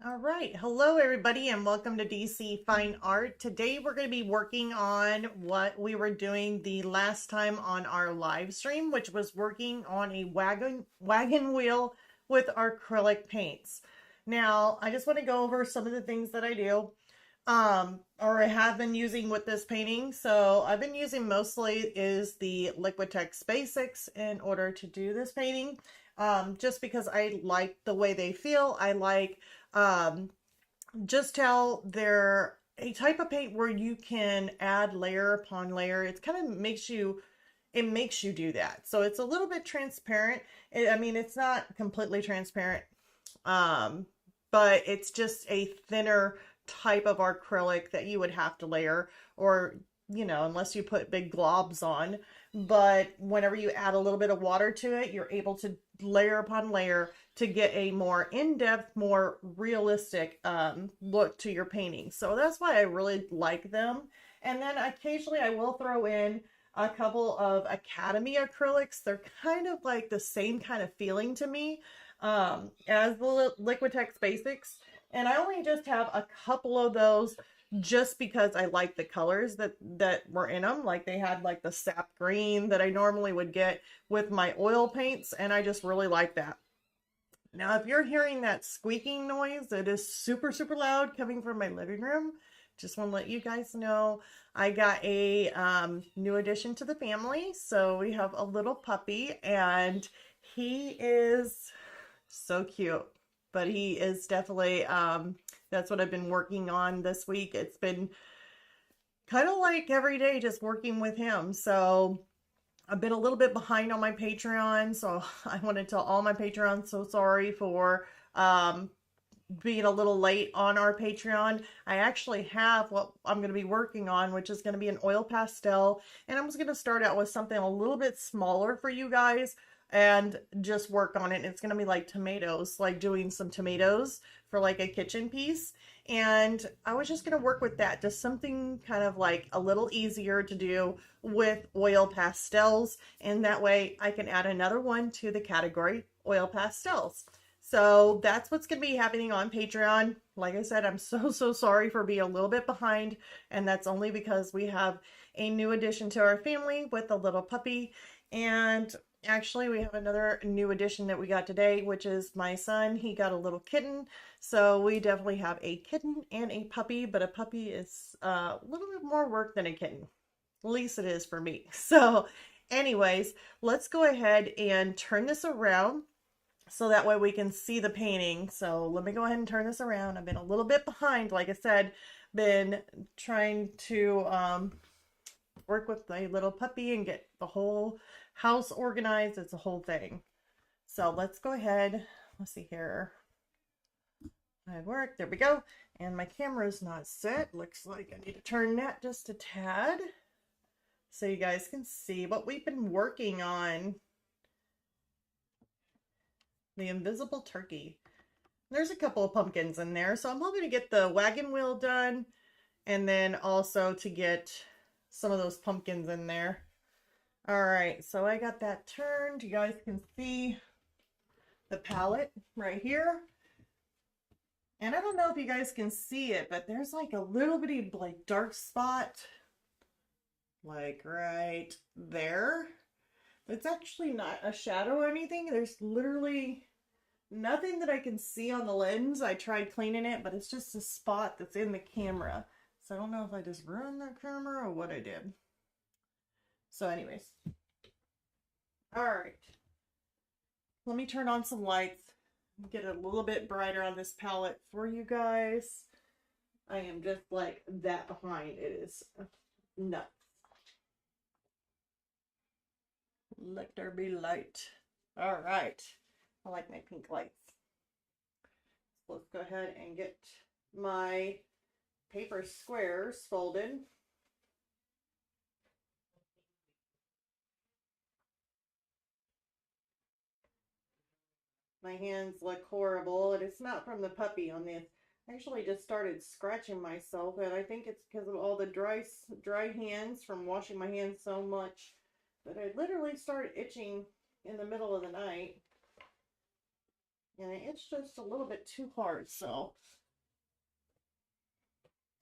All right. Hello, everybody, and welcome to DC Fine Art. Today, we're going to be working on what we were doing the last time on our live stream, which was working on a wagon wheel with acrylic paints. Now, I just want to go over some of the things that I do, or I have been using with this painting. So I've been using mostly is the Liquidtex Basics in order to do this painting, just because I like the way they feel. I like um, just how they're a type of paint where you can add layer upon layer. It kind of makes you do that. So it's a little bit transparent. I mean, it's not completely transparent, um, but it's just a thinner type of acrylic that you would have to layer, or unless you put big globs on. But whenever you add a little bit of water to it, you're able to layer upon layer to get a more in-depth, more realistic look to your painting. So that's why I really like them. And then occasionally I will throw in a couple of Academy acrylics. They're kind of like the same kind of feeling to me as the Liquidtex Basics. And I only just have a couple of those just because I like the colors that were in them. Like they had like the sap green that I normally would get with my oil paints, and I just really like that. Now, if you're hearing that squeaking noise, it is super, super loud coming from my living room. Just want to let you guys know I got a new addition to the family. So we have a little puppy, and he is so cute. But he is definitely, that's what I've been working on this week. It's been kind of like every day just working with him. So I've been a little bit behind on my Patreon, so I want to tell all my Patreons so sorry for being a little late on our Patreon. I actually have what I'm going to be working on, which is going to be an oil pastel, and I'm just going to start out with something a little bit smaller for you guys and just work on it. It's going to be like tomatoes, like doing some tomatoes for like a kitchen piece. And I was just going to work with that, just something kind of like a little easier to do with oil pastels. And that way I can add another one to the category oil pastels. So that's what's going to be happening on Patreon. Like I said, I'm so, so sorry for being a little bit behind. And that's only because we have a new addition to our family with a little puppy. And actually, we have another new addition that we got today, which is my son. He got a little kitten. So we definitely have a kitten and a puppy, but a puppy is a little bit more work than a kitten. At least it is for me. So anyways, let's go ahead and turn this around so that way we can see the painting. So let me go ahead and turn this around. I've been a little bit behind, like I said, been trying to work with my little puppy and get the whole house organized. It's a whole thing. So let's go ahead. Let's see here. I work. There we go. And my camera is not set. Looks like I need to turn that just a tad so you guys can see what we've been working on. The invisible turkey. There's a couple of pumpkins in there, so I'm hoping to get the wagon wheel done and then also to get some of those pumpkins in there. All right, so I got that turned. You guys can see the palette right here. And I don't know if you guys can see it, but there's like a little bitty like dark spot like right there. It's actually not a shadow or anything. There's literally nothing that I can see on the lens. I tried cleaning it, but it's just a spot that's in the camera. So I don't know if I just ruined that camera or what I did. So anyways. All right. Let me turn on some lights. Get it a little bit brighter on this palette for you guys. I am just like that behind. It is nuts. Let there be light. All right. I like my pink lights. So let's go ahead and get my paper squares folded. My hands look horrible, and it's not from the puppy on this. I actually just started scratching myself, and I think it's because of all the dry hands from washing my hands so much that I literally started itching in the middle of the night. and it's just a little bit too hard, so.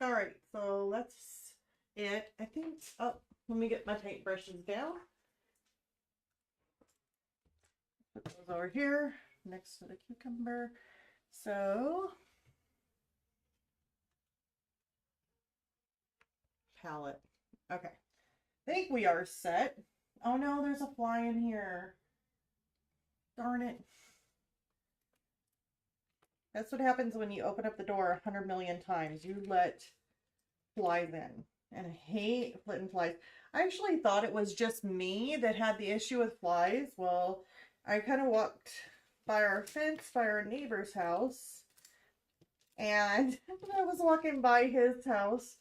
All right, so that's it. I think, oh, let me get my paintbrushes down. Put those over here next to the cucumber. So, palette. Okay, I think we are set. Oh no, there's a fly in here. Darn it. That's what happens when you open up the door 100 million times. You let flies in. And I hate flitting flies. I actually thought it was just me that had the issue with flies. Well, I kind of walked by our fence, by our neighbor's house. And when I was walking by his house,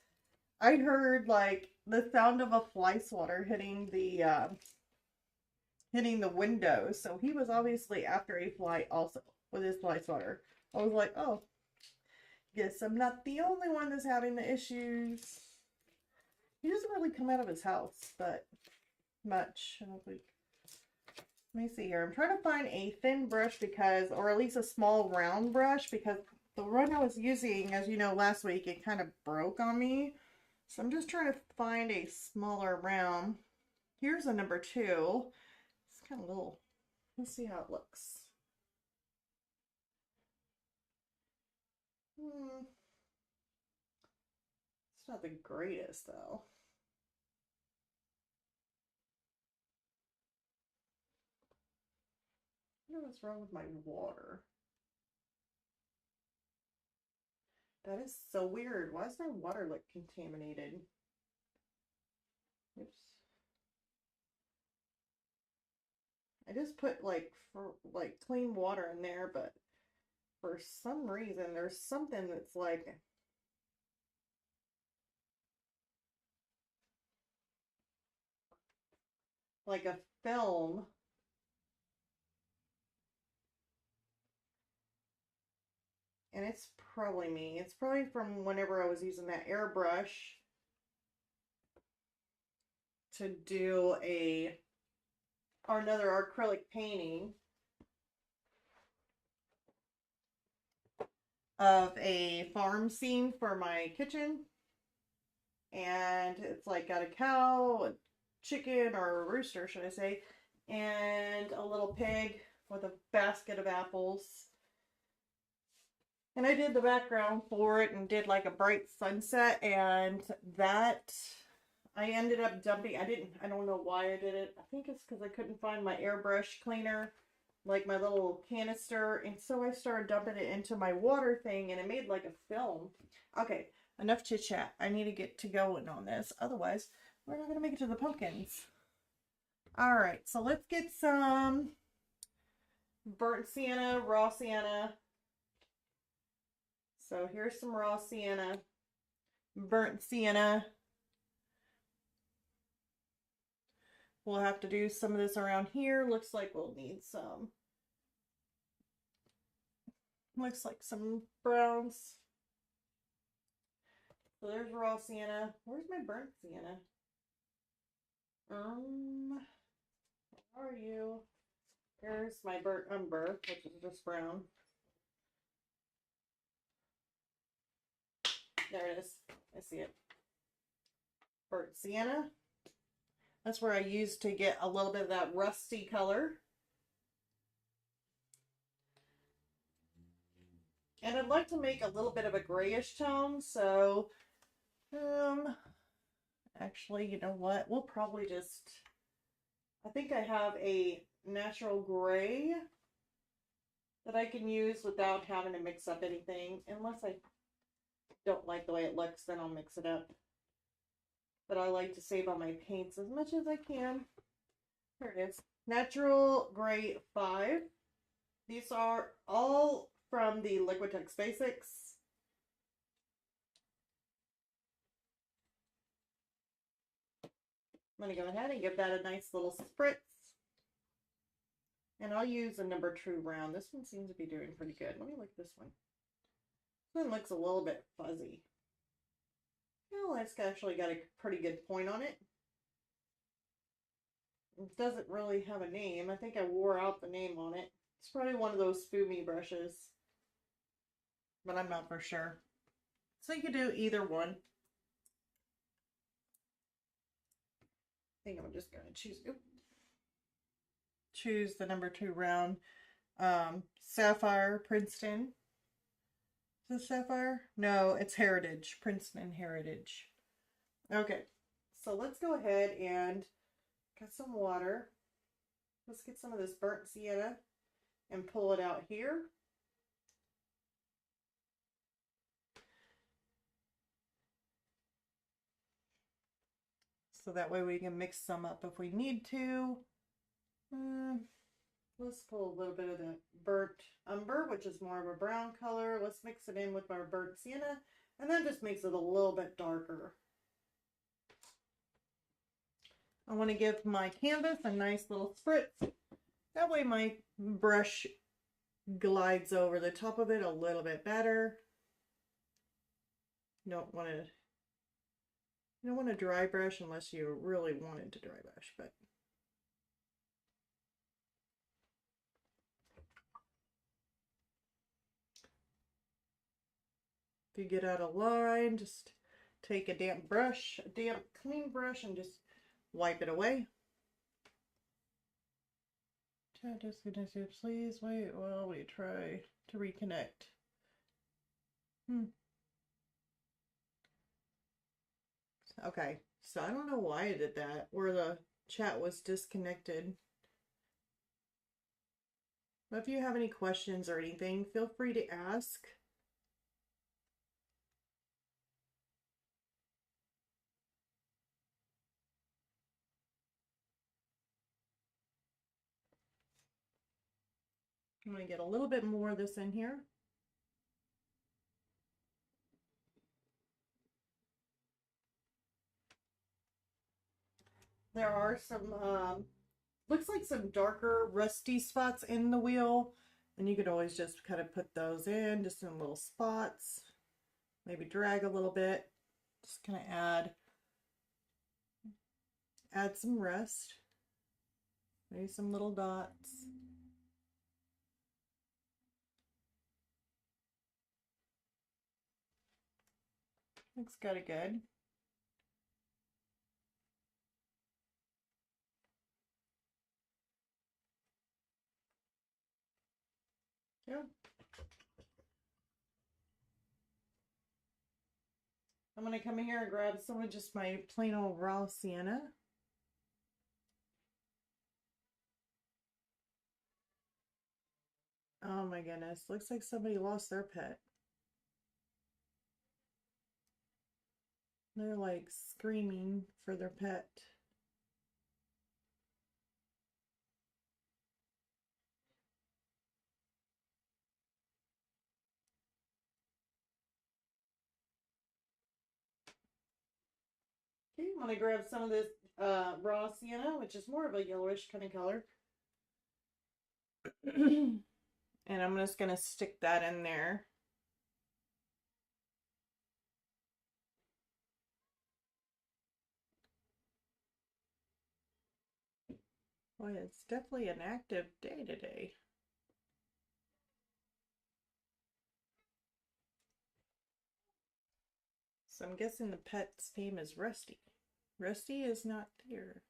I heard like the sound of a fly swatter hitting the window. So he was obviously after a fly also with his fly swatter. I was like, oh, guess I'm not the only one that's having the issues. He doesn't really come out of his house, but much. I don't think. Let me see here. I'm trying to find a thin brush because, or at least a small round brush, because the one I was using, as you know, last week, it kind of broke on me. So I'm just trying to find a smaller round. Here's a number 2. It's kind of little. Let's see how it looks. It's not the greatest, though. I don't know what's wrong with my water. That is so weird. Why is my water like contaminated? Oops. I just put like clean water in there, but for some reason there's something that's like a film. And it's probably me. It's probably from whenever I was using that airbrush to do another acrylic painting of a farm scene for my kitchen. And it's like got a cow, a chicken, or a rooster, should I say, and a little pig with a basket of apples. And I did the background for it and did like a bright sunset, and that I ended up dumping. I don't know why I did it. I think it's because I couldn't find my airbrush cleaner, like my little canister, and so I started dumping it into my water thing, and it made like a film. Okay, enough chit chat. I need to get to going on this. Otherwise, we're not going to make it to the pumpkins. All right, so let's get some burnt sienna, raw sienna. So here's some raw sienna, burnt sienna. We'll have to do some of this around here. Looks like we'll need some. Looks like some browns. So there's raw sienna. Where's my burnt sienna? Where are you? Here's my burnt umber, which is just brown. There it is. I see it. Burnt sienna. That's where I used to get a little bit of that rusty color. And I'd like to make a little bit of a grayish tone, so actually, you know what? We'll probably just, I think I have a natural gray that I can use without having to mix up anything. Unless I don't like the way it looks, then I'll mix it up. But I like to save on my paints as much as I can. There it is. Natural Gray 5. These are all from the Liquidtex Basics. I'm going to go ahead and give that a nice little spritz. And I'll use a number 2 round. This one seems to be doing pretty good. Let me look at this one. This one looks a little bit fuzzy. Well, it's actually got a pretty good point on it. It doesn't really have a name. I think I wore out the name on it. It's probably one of those Fumi brushes, but I'm not for sure. So you could do either one. I think I'm just going to choose the number 2 round. Sapphire Princeton. Is it Sapphire? No, it's Heritage. Princeton Heritage. Okay, so let's go ahead and get some water. Let's get some of this burnt sienna and pull it out here. So that way we can mix some up if we need to. Let's pull a little bit of the burnt umber, which is more of a brown color. Let's mix it in with our burnt sienna, and that just makes it a little bit darker. I want to give my canvas a nice little spritz. That way my brush glides over the top of it a little bit better. You don't want to dry brush unless you really wanted to dry brush, but if you get out of line, just take a damp brush, a damp clean brush, and just wipe it away. Chat disconnected. Please wait while we try to reconnect. Okay, so I don't know why I did that, where the chat was disconnected. But if you have any questions or anything, feel free to ask. I'm going to get a little bit more of this in here. There are some, looks like some darker rusty spots in the wheel. And you could always just kind of put those in, just in little spots. Maybe drag a little bit. Just kind of add some rust. Maybe some little dots. Looks kind of good. Yeah. I'm going to come in here and grab some of just my plain old raw sienna. Oh my goodness, looks like somebody lost their pet. They're like screaming for their pet. Okay, I'm going to grab some of this raw sienna, which is more of a yellowish kind of color. And I'm just going to stick that in there. Boy, it's definitely an active day today. So I'm guessing the pet's name is Rusty. Rusty is not here.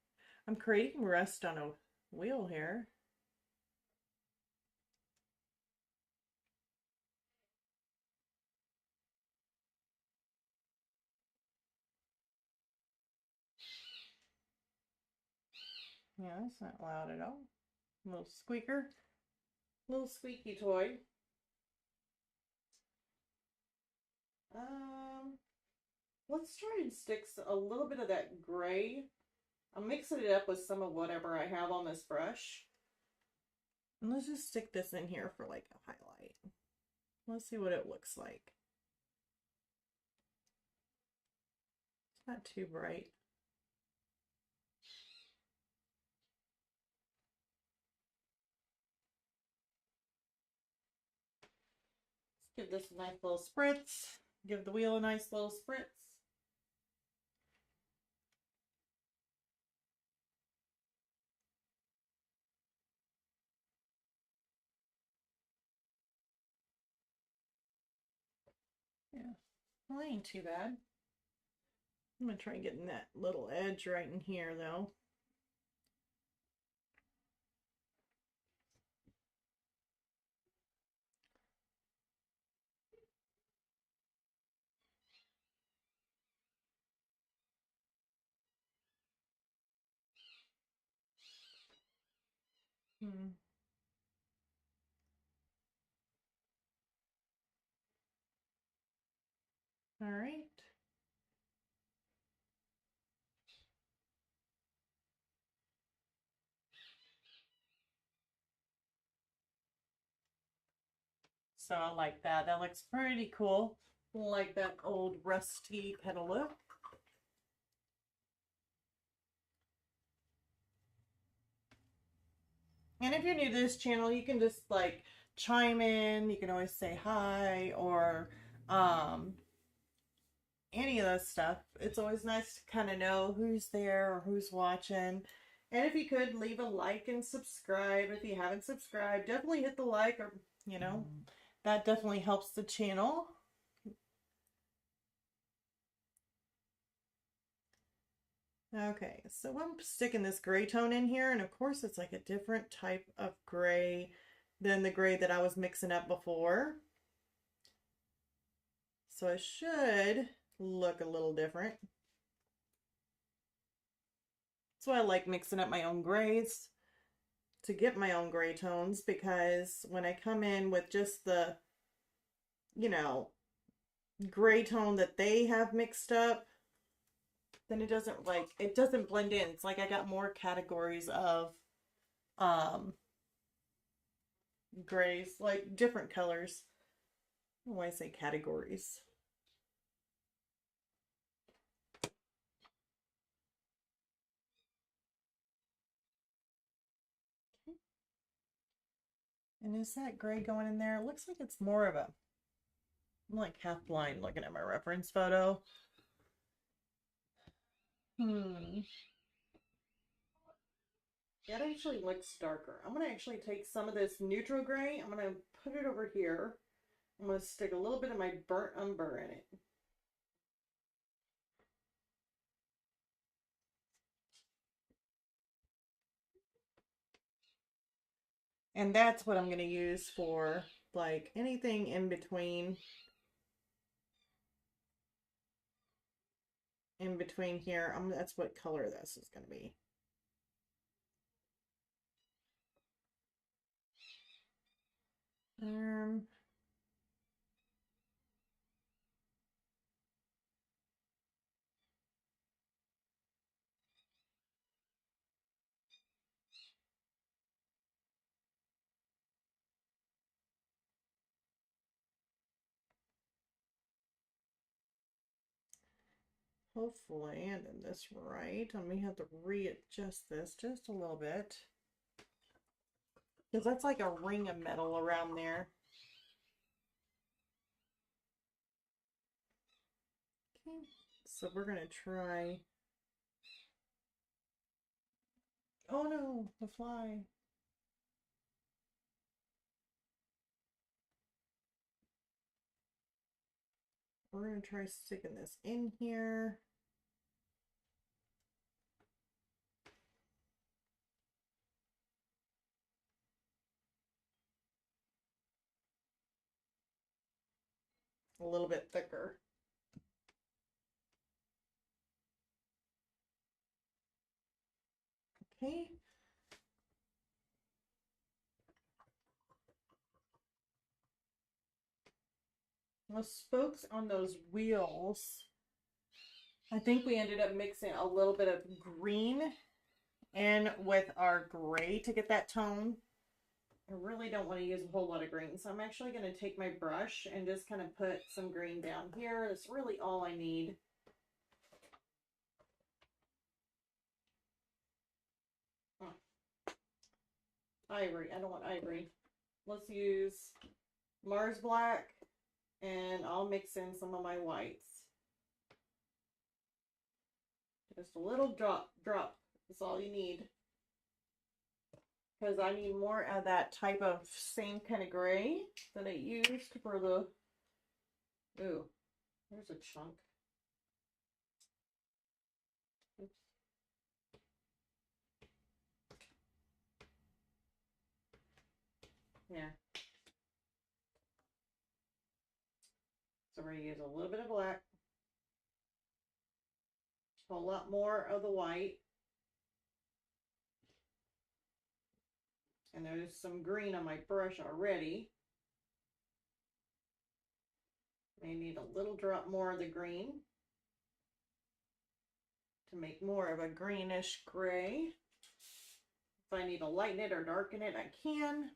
I'm creating rust on a wheel here. Yeah, that's not loud at all. A little squeaker. Little squeaky toy. Let's try and stick a little bit of that gray. I'm mixing it up with some of whatever I have on this brush. And let's just stick this in here for like a highlight. Let's see what it looks like. It's not too bright. Let's give this a nice little spritz. Give the wheel a nice little spritz. Well, ain't too bad. I'm gonna try getting that little edge right in here though. Hmm. All right. So I like that. That looks pretty cool. Like that old rusty pedal look. And if you're new to this channel, you can just like chime in. You can always say hi or any of that stuff. It's always nice to kind of know who's there or who's watching. And if you could leave a like and subscribe. If you haven't subscribed, definitely hit the like, or that definitely helps the channel. Okay, so I'm sticking this gray tone in here, and of course it's like a different type of gray than the gray that I was mixing up before. So it should look a little different. That's why I like mixing up my own grays, to get my own gray tones, because when I come in with just the, gray tone that they have mixed up, then it doesn't blend in. It's like I got more categories of grays, like different colors. I don't know why I say categories. And is that gray going in there? It looks like it's more of a, I'm like half blind looking at my reference photo. That actually looks darker. I'm going to actually take some of this neutral gray. I'm going to put it over here. I'm going to stick a little bit of my burnt umber in it. And that's what I'm going to use for like anything in between. In between here, that's what color this is going to be. Hopefully, and then this right. I may have to readjust this just a little bit, because that's like a ring of metal around there. Okay, so we're gonna try. Oh no, the fly. We're gonna try sticking this in here. A little bit thicker. Okay. The spokes on those wheels, I think we ended up mixing a little bit of green in with our gray to get that tone. I really don't want to use a whole lot of green, so I'm actually going to take my brush and just kind of put some green down here. That's really all I need. Oh. Ivory. I don't want ivory. Let's use Mars Black, and I'll mix in some of my whites. Just a little drop. That's all you need. Because I need more of that type of same kind of gray that I used for the, ooh, There's a chunk. Oops. Yeah. So we're going to use a little bit of black. A whole lot more of the white. And there's some green on my brush already. May need a little drop more of the green to make more of a greenish gray. If I need to lighten it or darken it, I can.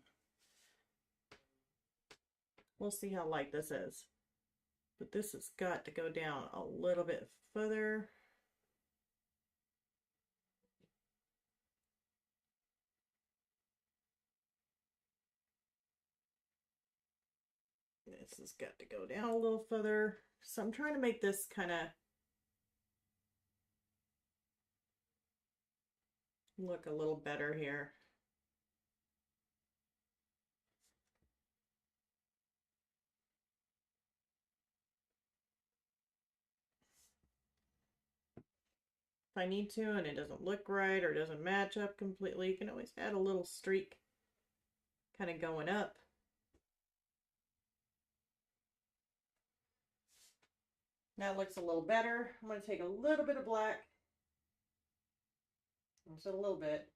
We'll see how light this is. But this has got to go down a little bit further. This has got to go down a little further. So I'm trying to make this kind of look a little better here. If I need to and it doesn't look right or doesn't match up completely, you can always add a little streak kind of going up. Now it looks a little better. I'm going to take a little bit of black, just a little bit.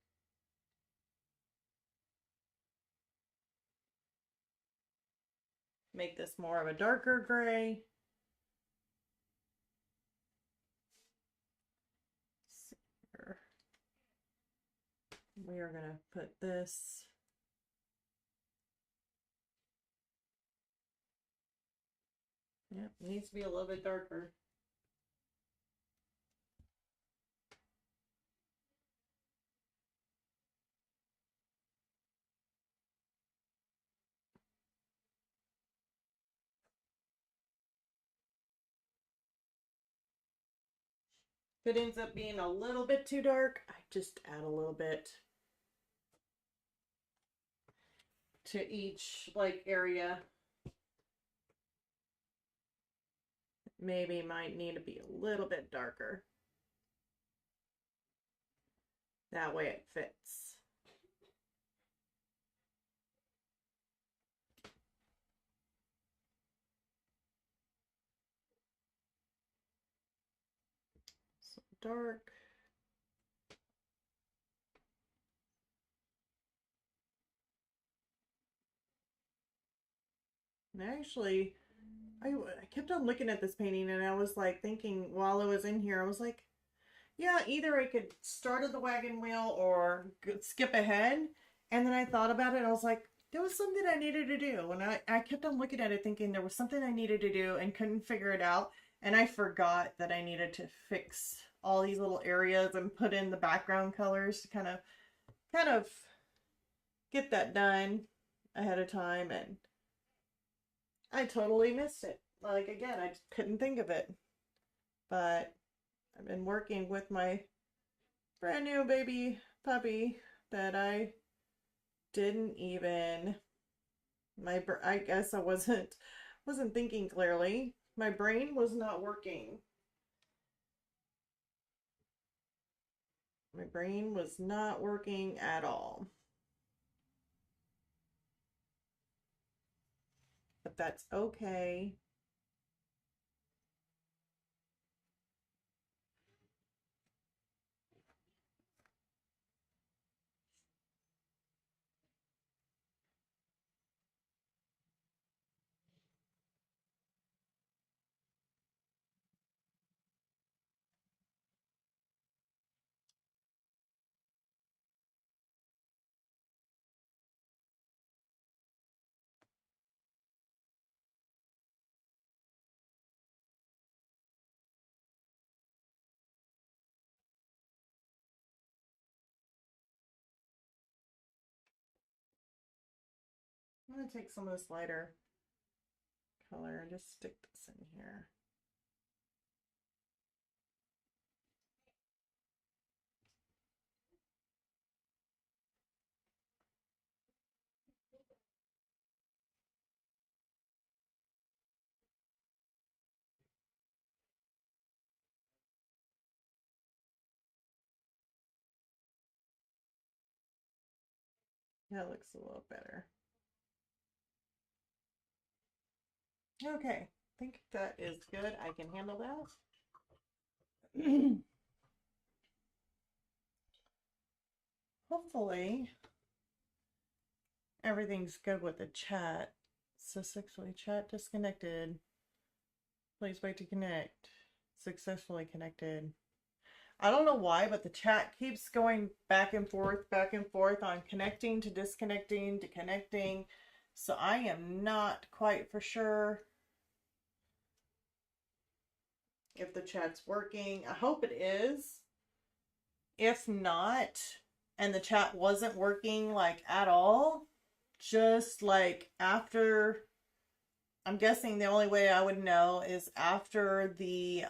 Make this more of a darker gray. We are going to put this it needs to be a little bit darker. If it ends up being a little bit too dark, I just add a little bit to each like area. Maybe might need to be a little bit darker. That way it fits. So dark. And actually, I kept on looking at this painting and I was like thinking while I was in here, I was like, yeah, either I could start at the wagon wheel or skip ahead. And then I thought about it. I was like, there was something I needed to do. And I kept on looking at it thinking there was something I needed to do and couldn't figure it out. And I forgot that I needed to fix all these little areas and put in the background colors to kind of get that done ahead of time. And I totally missed it. Like, again, I just couldn't think of it. But I've been working with my brand new baby puppy that I didn't even, I guess I wasn't thinking clearly. My brain was not working. My brain was not working at all. But that's okay. I'm going to take some of this lighter color and just stick this in here. That looks a little better. Okay, I think that is good. I can handle that. Hopefully everything's good with the chat. Successfully chat disconnected. Please wait to connect. Successfully connected. I don't know why, but the chat keeps going back and forth on connecting to disconnecting to connecting. So I am not quite for sure if the chat's working. I hope it is. If not, and the chat wasn't working like at all, just like after, I'm guessing the only way I would know is after the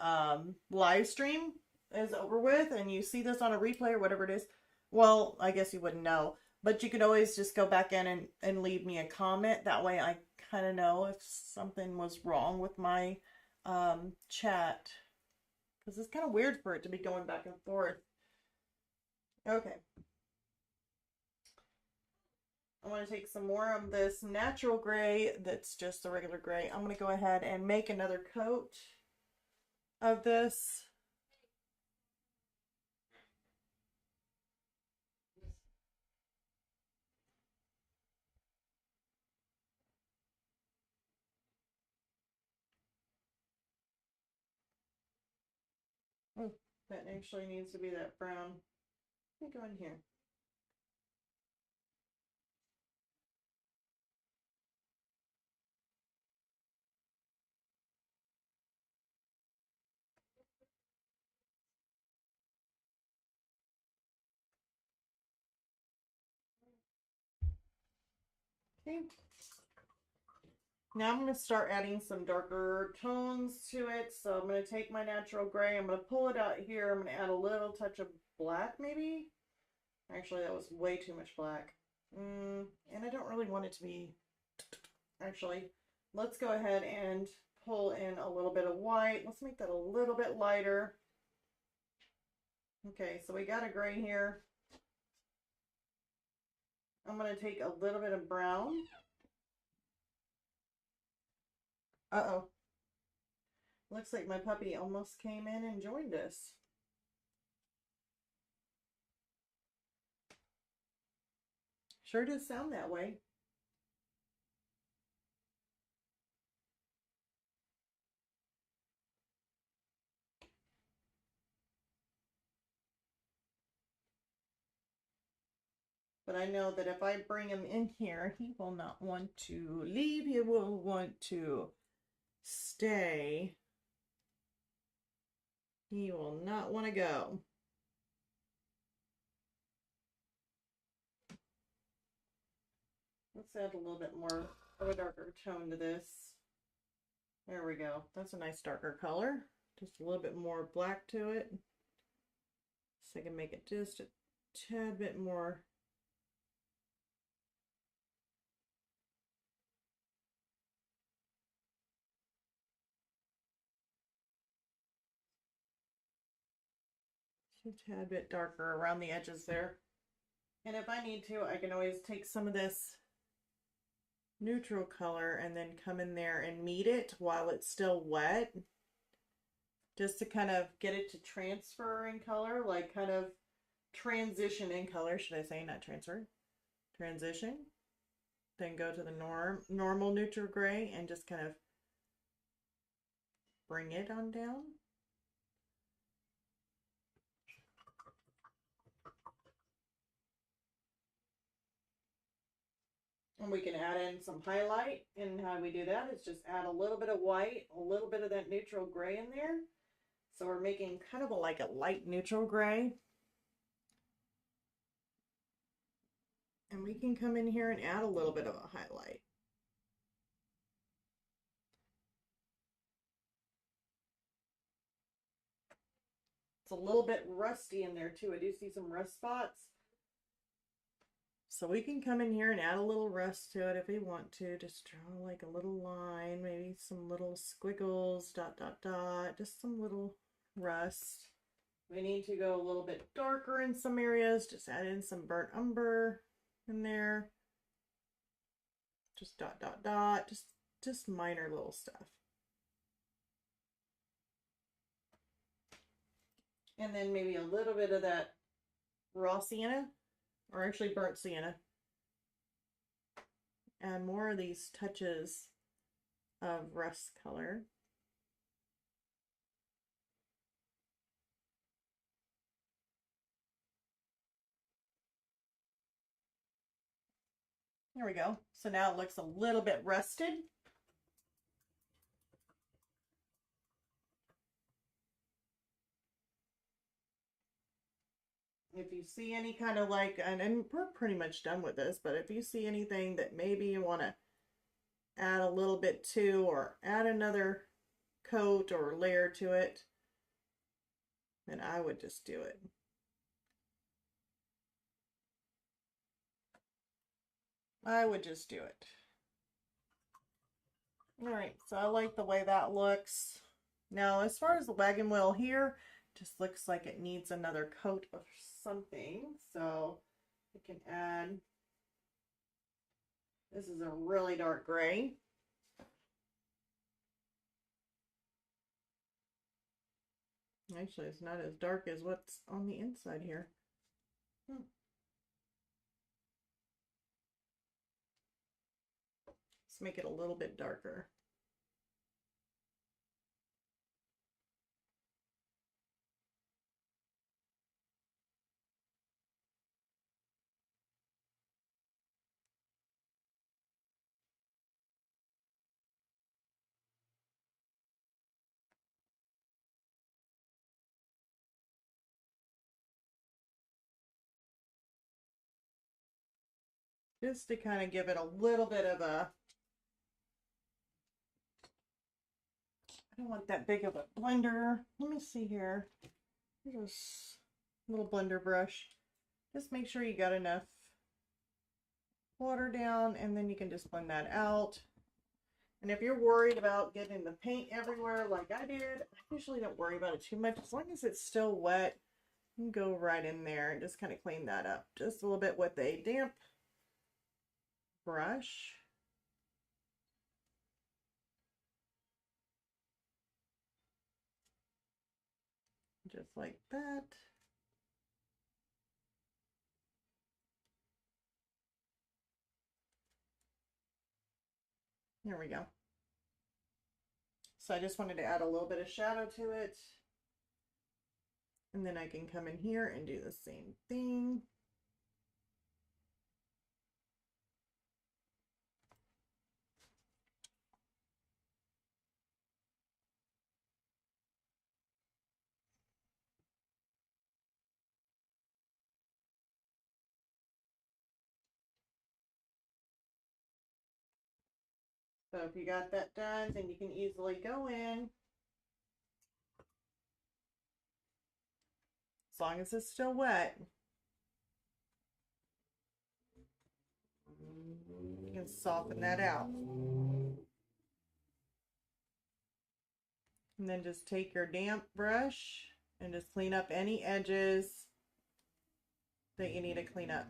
live stream is over with and you see this on a replay or whatever it is. Well, I guess you wouldn't know, but you could always just go back in and leave me a comment. That way I kind of know if something was wrong with my chat, because it's kind of weird for it to be going back and forth. Okay. I want to take some more of this natural gray that's just the regular gray. I'm going to go ahead and make another coat of this. Oh, that actually needs to be that brown. Let me go in here. Okay. Now I'm going to start adding some darker tones to it. So I'm going to take my natural gray. I'm going to pull it out here. I'm going to add a little touch of black maybe. Actually, that was way too much black. And I don't really want it to be... Actually, let's go ahead and pull in a little bit of white. Let's make that a little bit lighter. Okay, so we got a gray here. I'm going to take a little bit of brown. Uh-oh. Looks like my puppy almost came in and joined us. Sure does sound that way. But I know that if I bring him in here, he will not want to leave. He will want to stay. He will not want to go. Let's add a little bit more of a darker tone to this. There we go. That's a nice darker color. Just a little bit more black to it. So I can make it just a tad bit more. Just a tad bit darker around the edges there. And if I need to, I can always take some of this neutral color and then come in there and meet it while it's still wet, just to kind of get it to transfer in color, like kind of transition in color, should I say, not transfer, transition. Then go to the normal neutral gray and just kind of bring it on down. And we can add in some highlight, and how we do that is just add a little bit of white, a little bit of that neutral gray in there. So we're making kind of like a light neutral gray. And we can come in here and add a little bit of a highlight. It's a little bit rusty in there too. I do see some rust spots. So we can come in here and add a little rust to it if we want to. Just draw like a little line, maybe some little squiggles, dot, dot, dot, just some little rust. We need to go a little bit darker in some areas. Just add in some burnt umber. in there. Just dot, dot, dot, just minor little stuff. And then maybe a little bit of that raw sienna, or actually burnt sienna. Add more of these touches of rust color. There we go. So now it looks a little bit rusted. If you see any kind of like, and we're pretty much done with this, but if you see anything that maybe you want to add a little bit to, or add another coat or layer to it, then I would just do it. I would just do it. All right, so I like the way that looks. Now, as far as the wagon wheel here, just looks like it needs another coat of something. So I can add, this is a really dark gray. Actually, it's not as dark as what's on the inside here. Let's make it a little bit darker. Just to kind of give it a little bit of a, I don't want that big of a blender. Let me see here. Here's a little blender brush. Just make sure you got enough water down, and then you can just blend that out. And if you're worried about getting the paint everywhere like I did, I usually don't worry about it too much. As long as it's still wet, you can go right in there and just kind of clean that up just a little bit with a damp brush. Just like that. There we go. So I just wanted to add a little bit of shadow to it. And then I can come in here and do the same thing. So if you got that done, then you can easily go in. As long as it's still wet. You can soften that out. And then just take your damp brush and just clean up any edges that you need to clean up.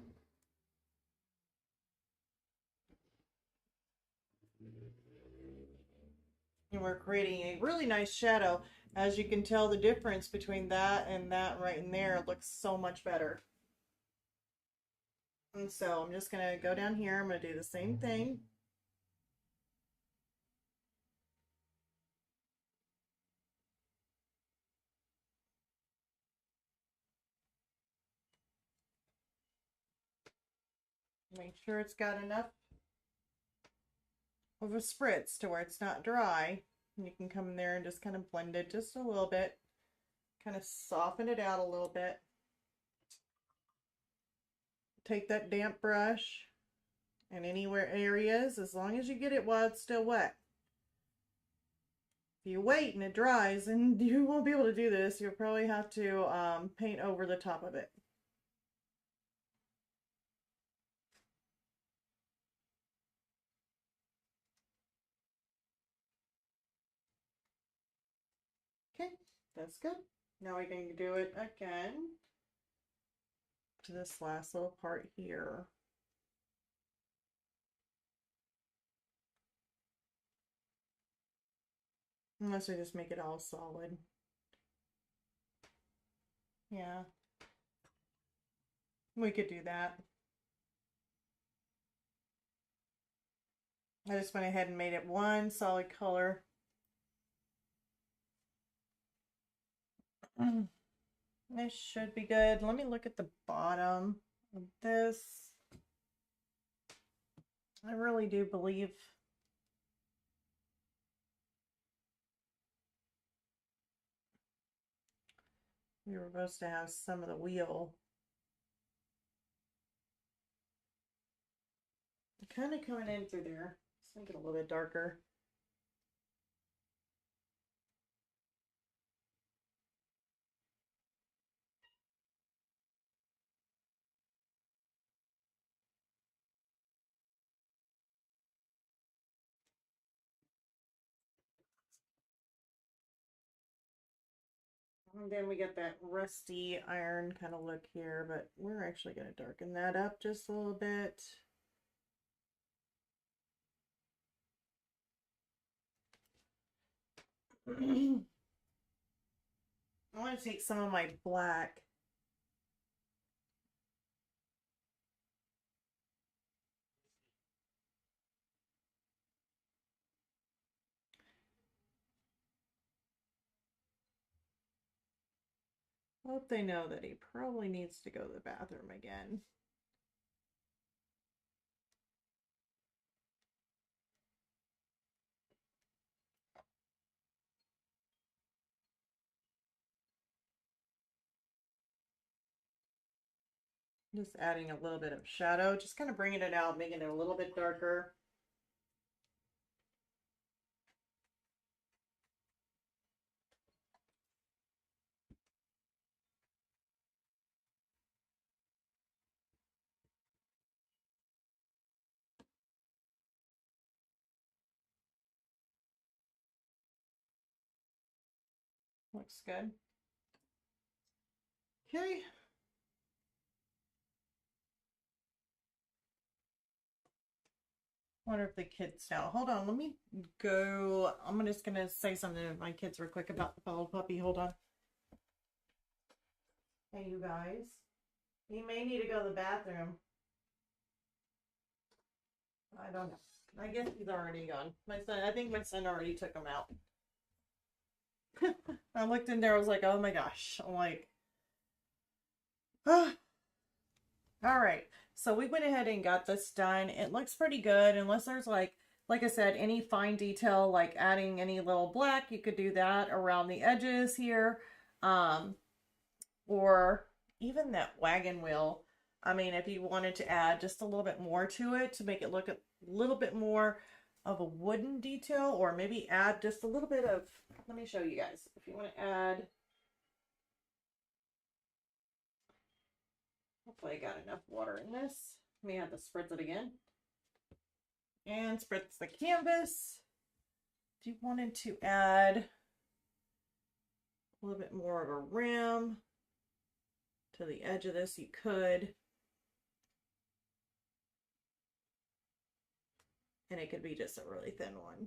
And we're creating a really nice shadow. As you can tell, the difference between that and that right in there looks so much better. And so I'm just going to go down here. I'm going to do the same thing. Make sure it's got enough of a spritz to where it's not dry. And you can come in there and just kind of blend it just a little bit. Kind of soften it out a little bit. Take that damp brush and anywhere areas, as long as you get it while it's still wet. If you wait and it dries, and you won't be able to do this, you'll probably have to paint over the top of it. Okay, that's good. Now we can do it again to this last little part here. Unless I just make it all solid. Yeah. We could do that. I just went ahead and made it one solid color. This should be good. Let me look at the bottom of this. I really do believe we were supposed to have some of the wheel kind of coming in through there. Let's make it a little bit darker. And then we get that rusty iron kind of look here, but we're actually going to darken that up just a little bit. I want to take some of my black. Hope they know that he probably needs to go to the bathroom again. Just adding a little bit of shadow, just kind of bringing it out, making it a little bit darker. Looks good. Okay. Wonder if the kids now. Hold on, let me go. I'm just gonna say something to my kids real quick about the bald puppy. Hold on. Hey, you guys. You may need to go to the bathroom. I don't know. I guess he's already gone. My son, I think my son already took him out. I looked in there, I was like, oh my gosh. I'm like, ah. All right. So we went ahead and got this done. It looks pretty good, unless there's like I said, any fine detail, like adding any little black, you could do that around the edges here. Or even that wagon wheel. I mean, if you wanted to add just a little bit more to it to make it look a little bit more of a wooden detail, or maybe add just a little bit of, let me show you guys. If you want to add, hopefully I got enough water in this. Let me have to spritz it again. And spritz the canvas. If you wanted to add a little bit more of a rim to the edge of this, you could. And it could be just a really thin one.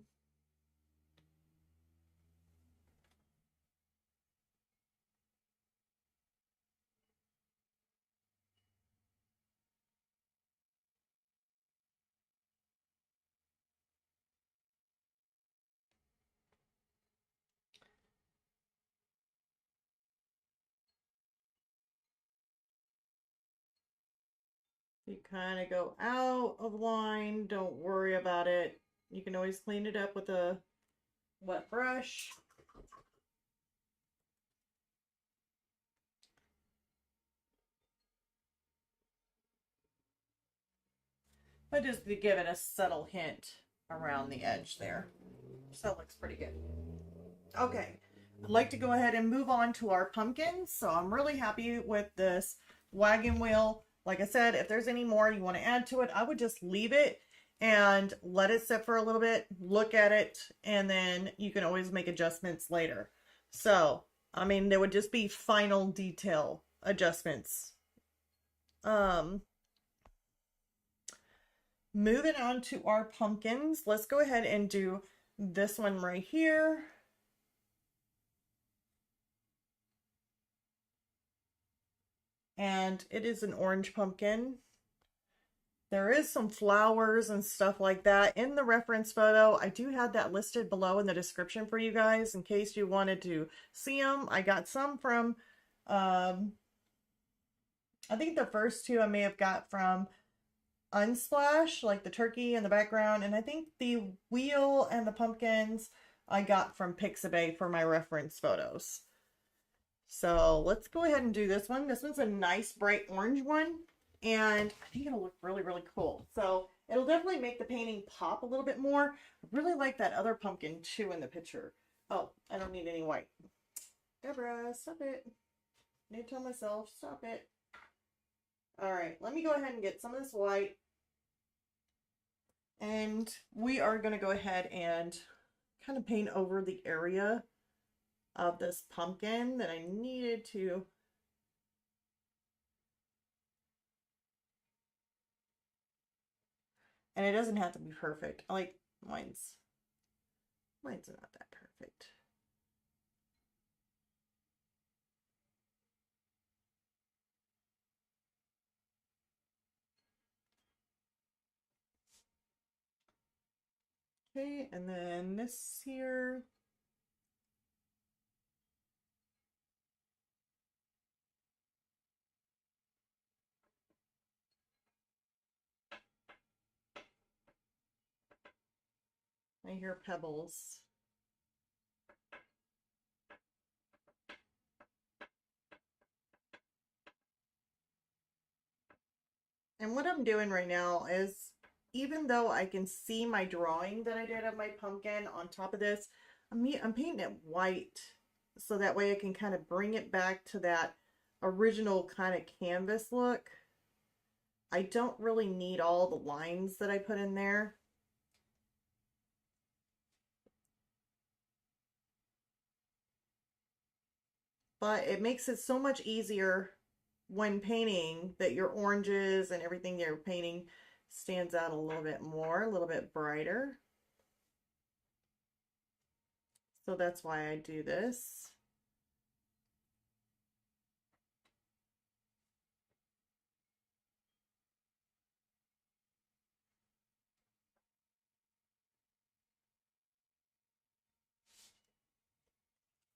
You kind of go out of line, don't worry about it. You can always clean it up with a wet brush. But just to give it a subtle hint around the edge there. So it looks pretty good. Okay, I'd like to go ahead and move on to our pumpkins. So I'm really happy with this wagon wheel. Like I said, if there's any more you want to add to it, I would just leave it and let it sit for a little bit, look at it, and then you can always make adjustments later. So, I mean, there would just be final detail adjustments. Moving on to our pumpkins, let's go ahead and do this one right here. and it is an orange pumpkin. There is some flowers and stuff like that in the reference photo. I do have that listed below in the description for you guys in case you wanted to see them. I got some from, I think the first two I may have got from Unsplash, like the turkey in the background, and I think the wheel and the pumpkins I got from Pixabay for my reference photos. So let's go ahead and do this one. This one's a nice bright orange one, and I think it'll look really, really cool. So it'll definitely make the painting pop a little bit more. I really like that other pumpkin too in the picture. Oh, I don't need any white. Deborah, stop it. I need to tell myself, stop it. All right, let me go ahead and get some of this white. And we are going to go ahead and kind of paint over the area of this pumpkin that I needed to. And it doesn't have to be perfect. I like mine's not that perfect. Okay, and then this here. I hear pebbles. And what I'm doing right now is, even though I can see my drawing that I did of my pumpkin on top of this, I'm painting it white so that way I can kind of bring it back to that original kind of canvas look. I don't really need all the lines that I put in there. But it makes it so much easier when painting that your oranges and everything you're painting stands out a little bit more, a little bit brighter. So that's why I do this.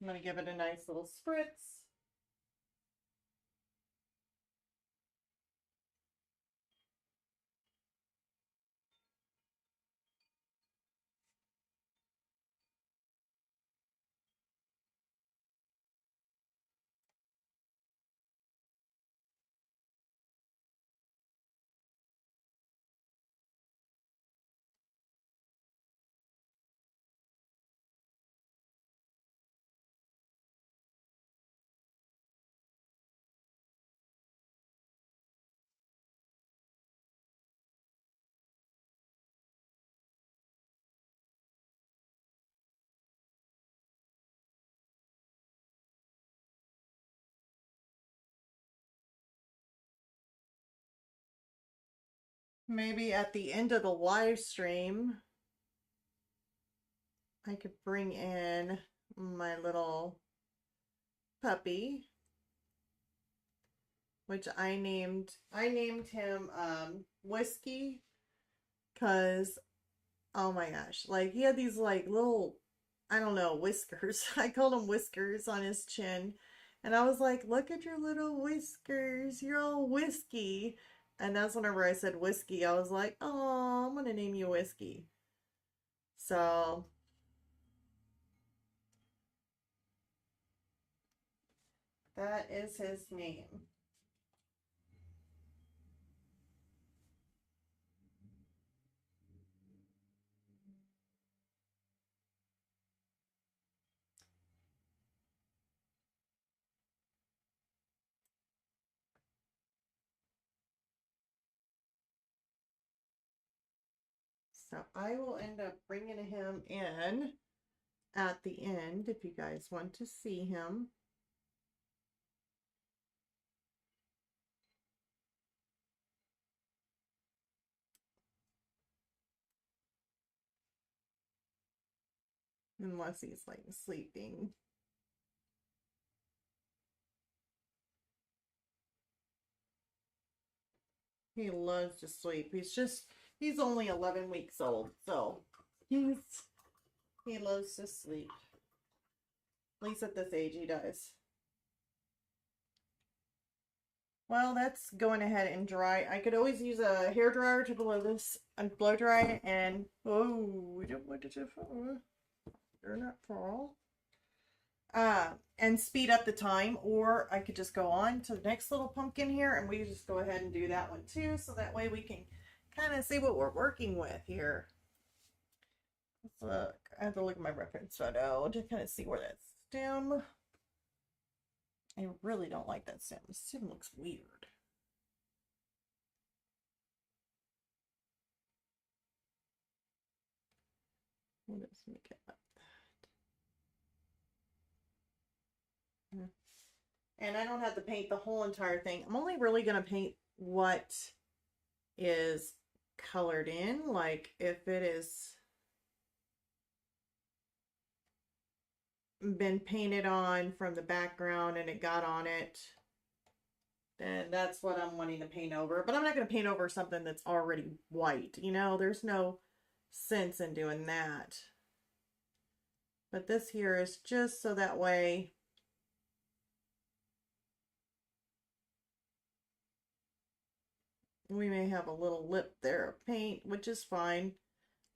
I'm going to give it a nice little spritz. Maybe at the end of the live stream, I could bring in my little puppy, which I named him Whiskey, because oh my gosh, like he had these like little, I don't know, whiskers. I called him whiskers on his chin. And I was like, look at your little whiskers. You're all whiskey. And that's whenever I said whiskey, I was like, oh, I'm going to name you Whiskey. So that is his name. So I will end up bringing him in at the end if you guys want to see him. Unless he's like sleeping. He loves to sleep. He's only 11 weeks old, so he loves to sleep. At least at this age he does. Well, that's going ahead and dry. I could always use a hair dryer to blow this and blow dry it, and oh, we don't want it to fall. They're not fall. And speed up the time, or I could just go on to the next little pumpkin here, and we just go ahead and do that one too, so that way we can kind of see what we're working with here. Let's look. I have to look at my reference photo to kind of see where that stem. I really don't like that stem. The stem looks weird. Let's make it like that. And I don't have to paint the whole entire thing. I'm only really going to paint what is colored in. Like if it is been painted on from the background and it got on it, then that's what I'm wanting to paint over. But I'm not going to paint over something that's already white. You know, there's no sense in doing that. But this here is just so that way we may have a little lip there of paint, which is fine.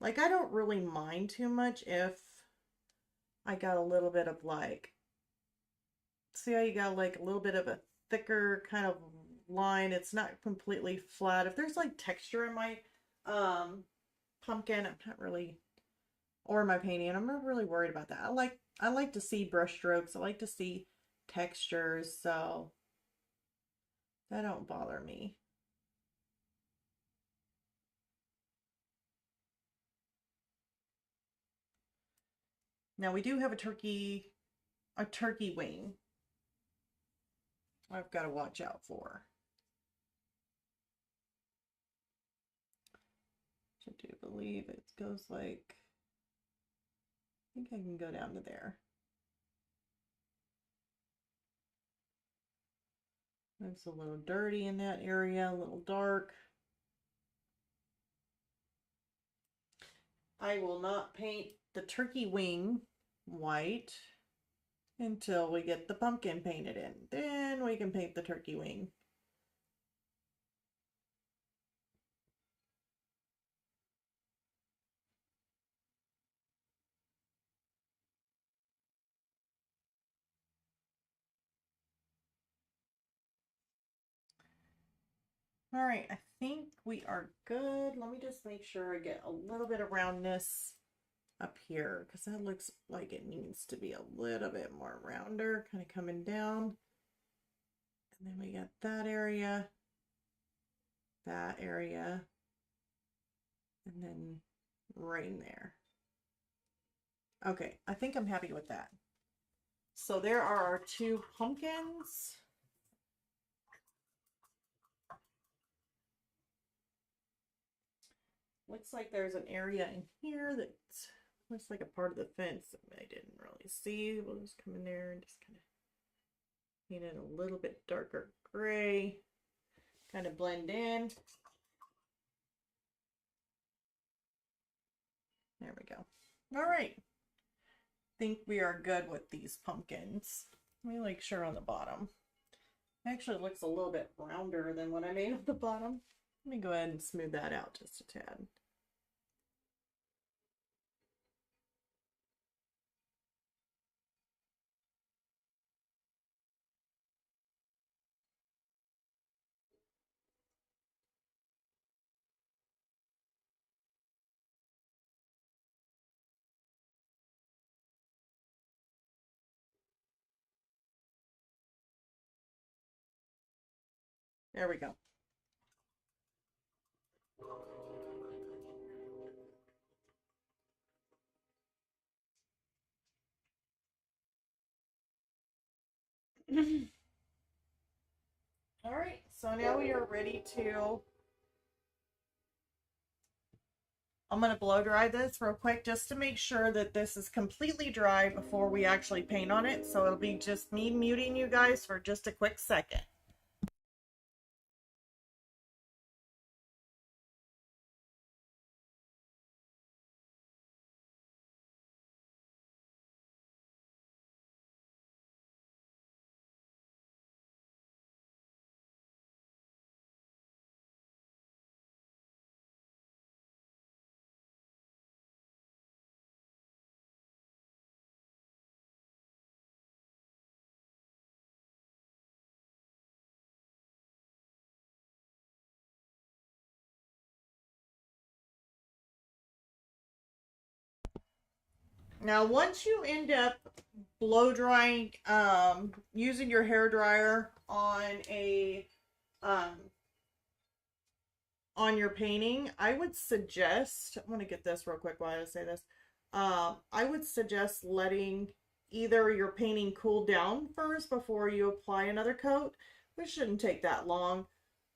Like, I don't really mind too much if I got a little bit of like, see how you got like a little bit of a thicker kind of line. It's not completely flat. If there's like texture in my pumpkin, I'm not really, or my painting, I'm not really worried about that. I like to see brush strokes. I like to see textures, so that don't bother me. Now we do have a turkey wing I've got to watch out for. I do believe it goes like, I think I can go down to there. It's a little dirty in that area, a little dark. I will not paint the turkey wing white until we get the pumpkin painted in. Then we can paint the turkey wing. All right, I think we are good. Let me just make sure I get a little bit of roundness up here, because that looks like it needs to be a little bit more rounder, kind of coming down. And then we got that area, and then right in there. Okay, I think I'm happy with that. So there are our two pumpkins. Looks like there's an area in here that looks like a part of the fence that I didn't really see. We'll just come in there and just kind of paint it a little bit darker gray, kind of blend in. There we go. All right. Think we are good with these pumpkins. Let me make sure on the bottom. Actually, it looks a little bit rounder than what I made at the bottom. Let me go ahead and smooth that out just a tad. There we go. All right, so now we are ready to, I'm going to blow dry this real quick just to make sure that this is completely dry before we actually paint on it. So it'll be just me muting you guys for just a quick second. Now, once you end up blow drying, using your hair dryer um, on your painting, I would suggest, I'm going to get this real quick while I say this. I would suggest letting either your painting cool down first before you apply another coat, which shouldn't take that long.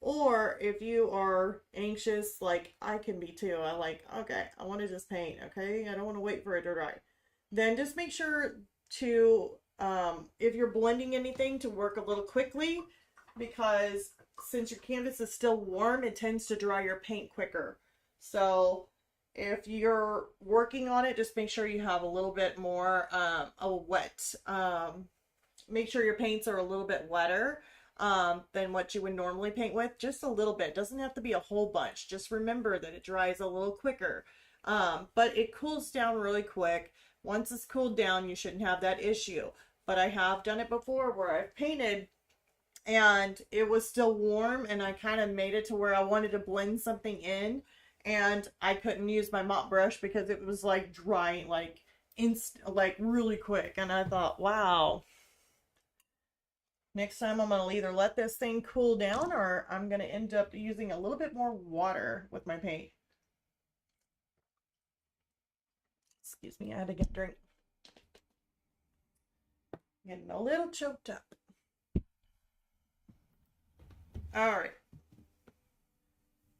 Or if you are anxious, like I can be too, I like, okay, I want to just paint, okay? I don't want to wait for it to dry. Then just make sure to, if you're blending anything, to work a little quickly, because since your canvas is still warm, it tends to dry your paint quicker. So if you're working on it, just make sure you have a little bit more a wet. Make sure your paints are a little bit wetter than what you would normally paint with. Just a little bit. Doesn't have to be a whole bunch. Just remember that it dries a little quicker. But it cools down really quick. Once it's cooled down, you shouldn't have that issue. But I have done it before where I've painted and it was still warm and I kind of made it to where I wanted to blend something in and I couldn't use my mop brush because it was like drying like really quick, and I thought, wow, next time I'm going to either let this thing cool down or I'm going to end up using a little bit more water with my paint. Excuse me, I had to get a drink. Getting a little choked up. All right.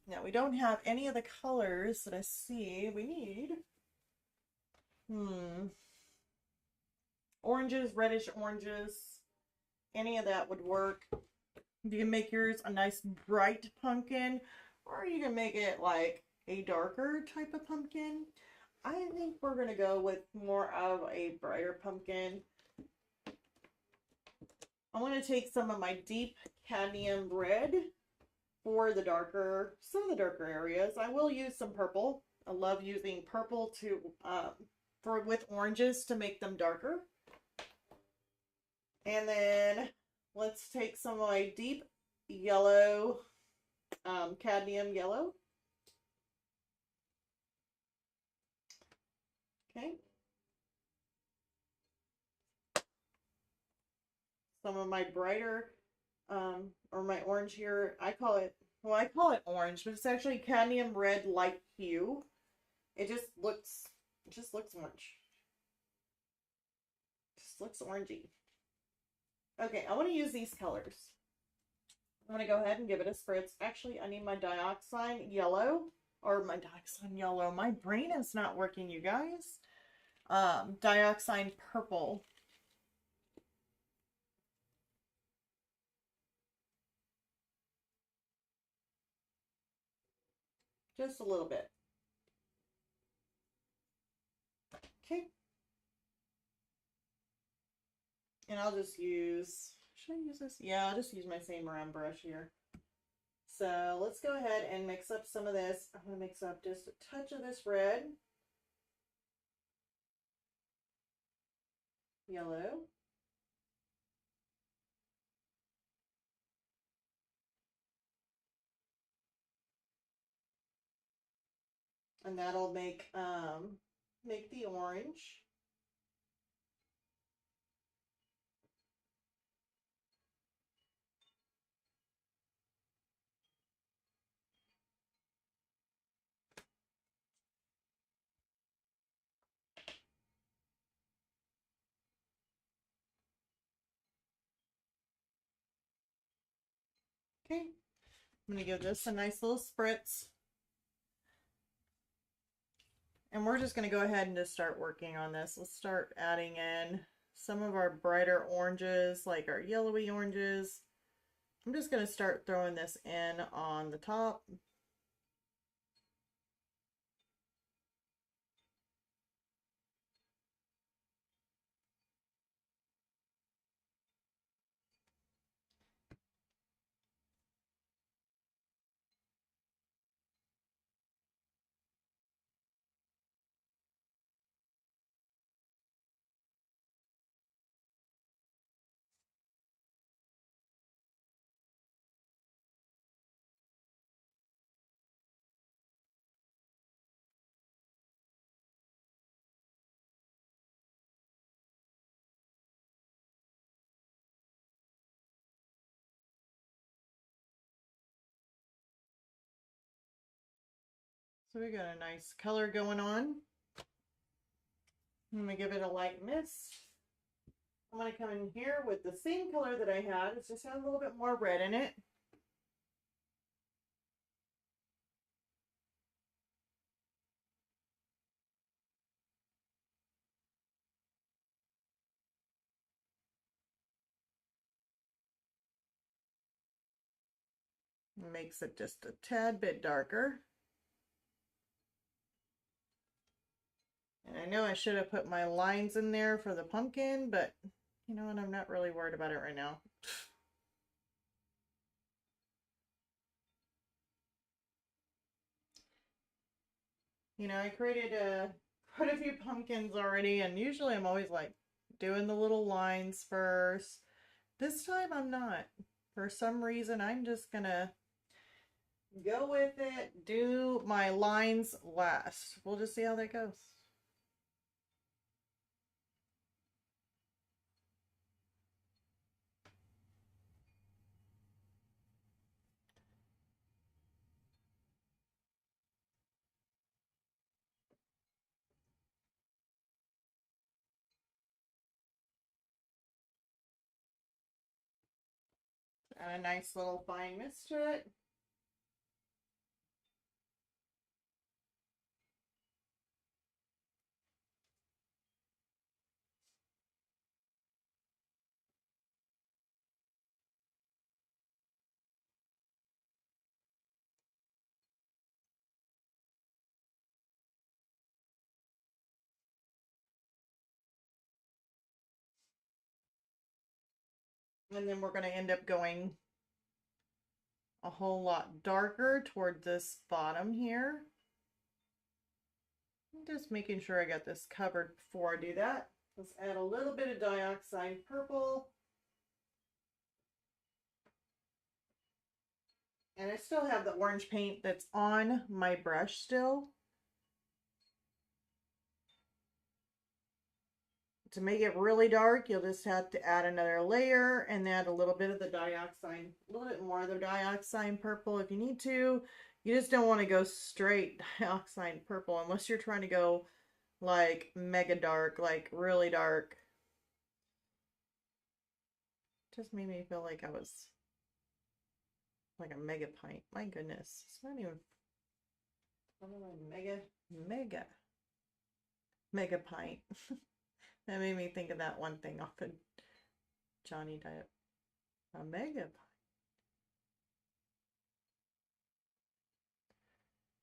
Now we don't have any of the colors that I see we need. Oranges, reddish oranges, any of that would work. You can make yours a nice bright pumpkin, or you can make it like a darker type of pumpkin. I think we're going to go with more of a brighter pumpkin. I want to take some of my deep cadmium red for some of the darker areas. I will use some purple. I love using purple with oranges to make them darker. And then let's take some of my deep yellow, cadmium yellow. Okay. Some of my brighter, or my orange here, I call it orange, but it's actually cadmium red light hue. It just looks orange. Just looks orangey. Okay, I want to use these colors. I'm going to go ahead and give it a spritz. Actually, I need my dioxide yellow, or my dioxide yellow. My brain is not working, you guys. Dioxide purple. Just a little bit. Okay. And I'll just use, should I use this? Yeah, I'll just use my same round brush here. So let's go ahead and mix up some of this. I'm going to mix up just a touch of this red, yellow, and that'll make the orange. Okay, I'm going to give this a nice little spritz. And we're just going to go ahead and just start working on this. Let's start adding in some of our brighter oranges, like our yellowy oranges. I'm just going to start throwing this in on the top. So we got a nice color going on. I'm going to give it a light mist. I'm going to come in here with the same color that I had. It's just got a little bit more red in it. Makes it just a tad bit darker. And I know I should have put my lines in there for the pumpkin, but you know what, I'm not really worried about it right now. You know, I created quite a few pumpkins already, and usually I'm always like doing the little lines first. This time I'm not. For some reason, I'm just gonna go with it, do my lines last. We'll just see how that goes. Add a nice little fine mist to it. And then we're going to end up going a whole lot darker toward this bottom here. Just making sure I got this covered before I do that. Let's add a little bit of dioxide purple. And I still have the orange paint that's on my brush still. To make it really dark, you'll just have to add another layer and add a little bit of the dioxide, a little bit more of the dioxide purple if you need to. You just don't want to go straight dioxide purple unless you're trying to go like mega dark, like really dark. Just made me feel like I was like a mega pint. My goodness, it's not even mega pint. That made me think of that one thing off of Johnny Depp. A mega pint.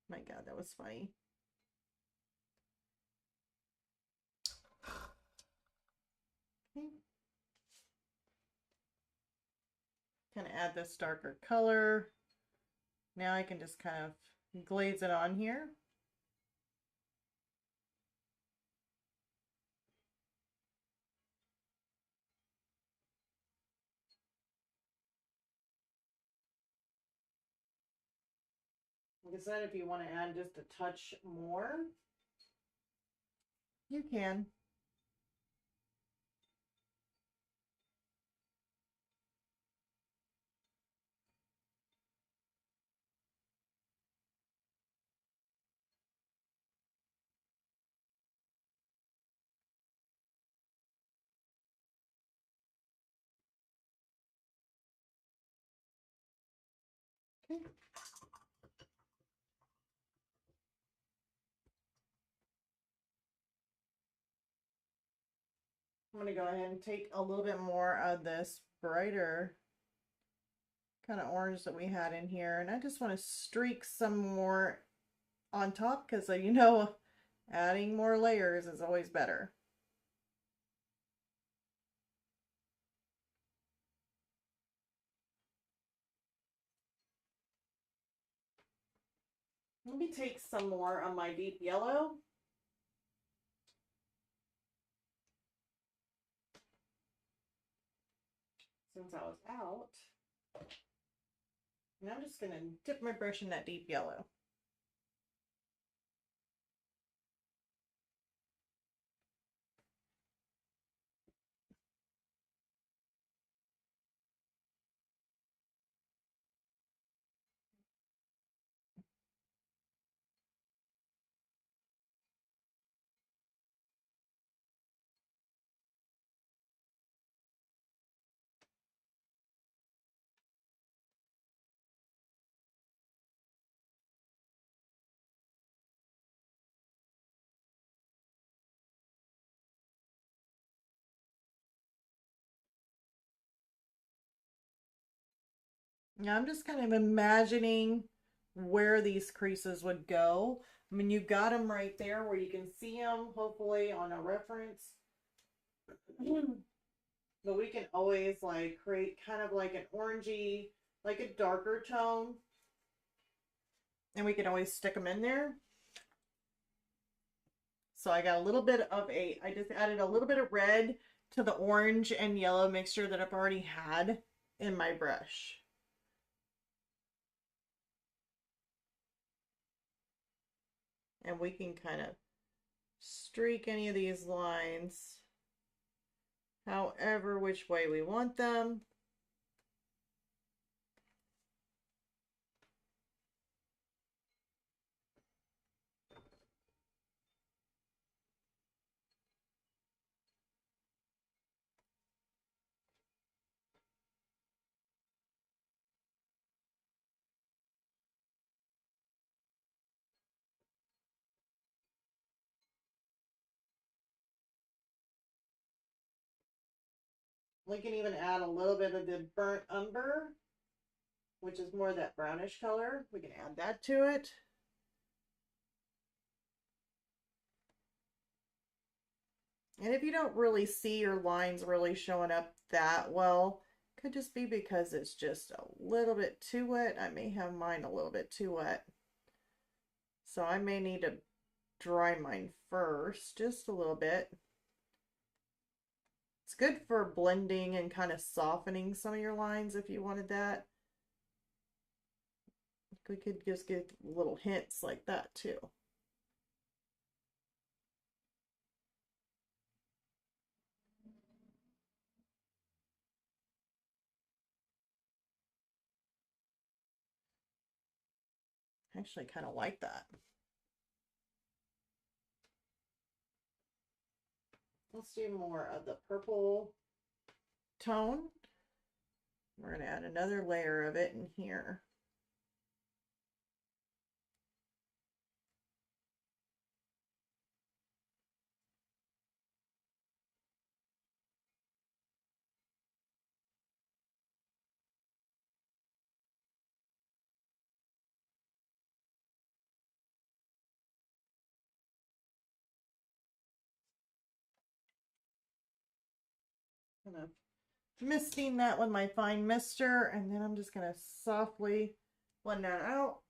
My God, that was funny. Okay. Kind of add this darker color. Now I can just kind of glaze it on here. Like I said, if you want to add just a touch more, you can. Okay. I'm going to go ahead and take a little bit more of this brighter kind of orange that we had in here, and I just want to streak some more on top because you know adding more layers is always better. Let me take some more on my deep yellow. Since I was out. And I'm just going to dip my brush in that deep yellow. Now I'm just kind of imagining where these creases would go. I mean, you've got them right there where you can see them, hopefully on a reference. But we can always like create kind of like an orangey, like a darker tone. And we can always stick them in there. So I got a little bit of I just added a little bit of red to the orange and yellow mixture that I've already had in my brush. And we can kind of streak any of these lines however which way we want them. We can even add a little bit of the burnt umber, which is more that brownish color. We can add that to it. And if you don't really see your lines really showing up that well, could just be because it's just a little bit too wet. I may have mine a little bit too wet. So I may need to dry mine first, just a little bit. It's good for blending and kind of softening some of your lines if you wanted that. We could just get little hints like that too. I actually kind of like that. Let's do more of the purple tone. We're going to add another layer of it in here. Kind of misting that with my fine mister, and then I'm just going to softly blend that out.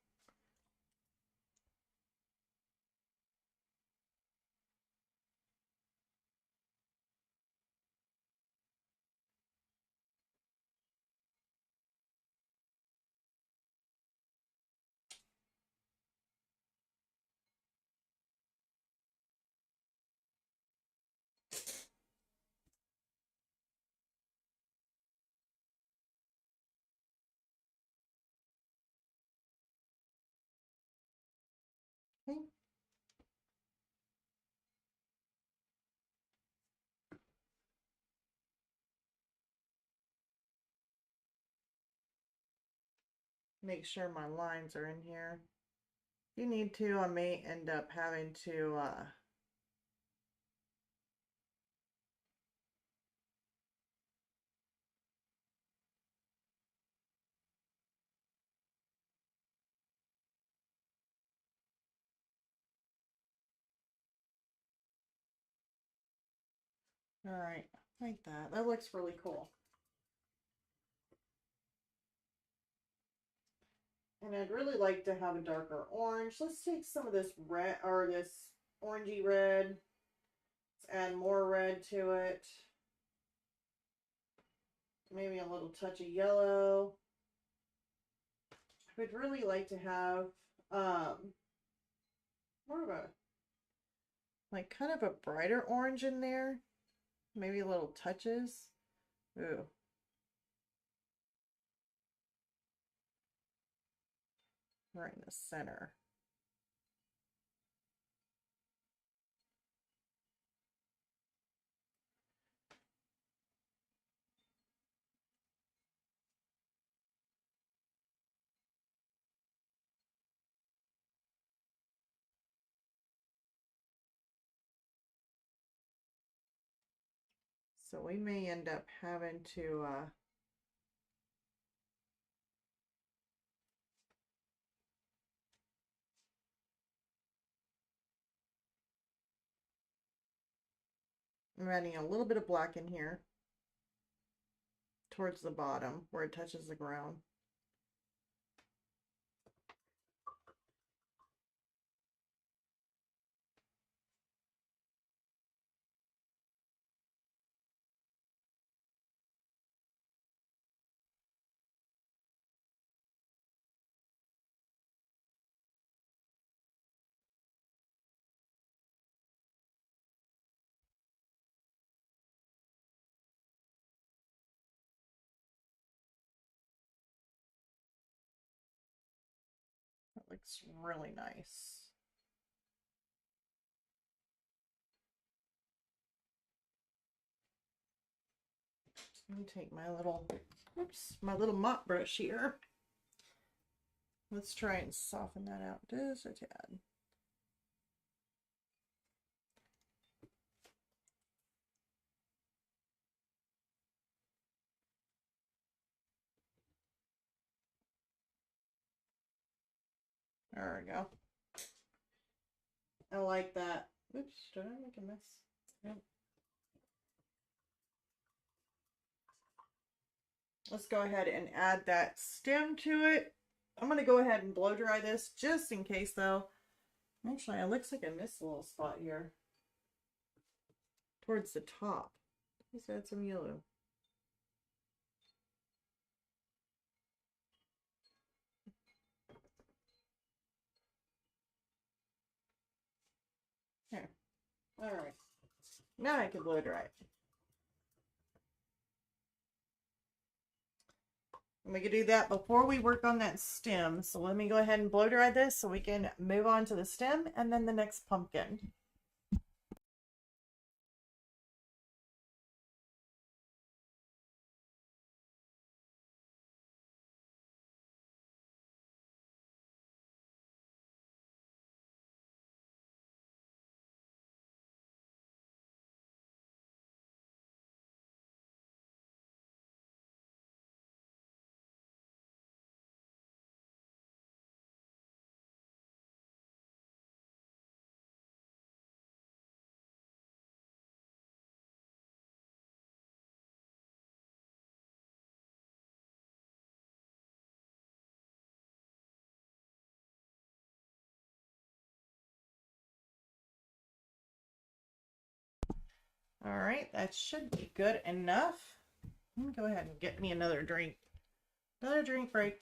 Okay. Make sure my lines are in here. If you need to, I may end up having to all right, like that. That looks really cool. And I'd really like to have a darker orange. Let's take some of this red, or this orangey red. Let's add more red to it. Maybe a little touch of yellow. I would really like to have more of a, like kind of a brighter orange in there. Maybe little touches. Ooh. Right in the center. So we may end up having to I'm adding a little bit of black in here towards the bottom where it touches the ground. That looks really nice. Let me take my little, oops, my little mop brush here. Let's try and soften that out just a tad. There we go. I like that. Oops, did I make a mess? Nope. Let's go ahead and add that stem to it. I'm going to go ahead and blow dry this just in case though. Actually, it looks like I missed a little spot here. Towards the top. Let's add some yellow. Here. Alright. Now I can blow dry it. And we can do that before we work on that stem. So let me go ahead and blow dry this so we can move on to the stem and then the next pumpkin. All right, that should be good enough. Let me go ahead and get me another drink. Another drink break.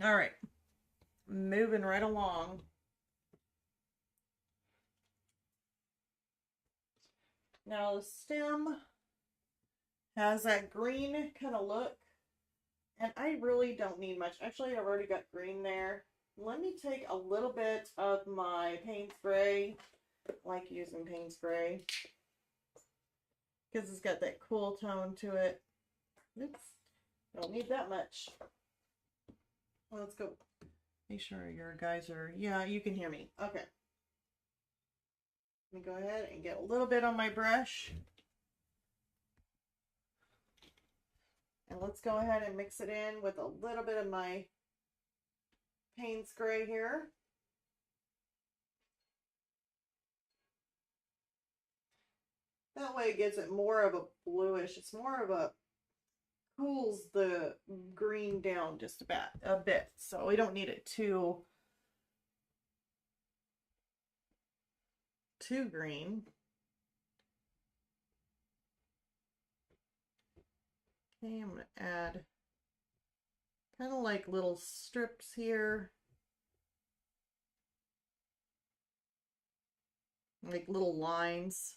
All right, moving right along. Now the stem has that green kind of look, and I really don't need much. Actually, I've already got green there. Let me take a little bit of my paint spray. I like using paint spray because it's got that cool tone to it. Oops, don't need that much. Well, let's go. Make sure your guys are, yeah, you can hear me. Okay. Let me go ahead and get a little bit on my brush. And let's go ahead and mix it in with a little bit of my Payne's Gray here. That way it gives it more of a bluish. It's more of a, cools the green down just a bit. So we don't need it too green. Okay, I'm going to add kind of like little strips here. Like little lines.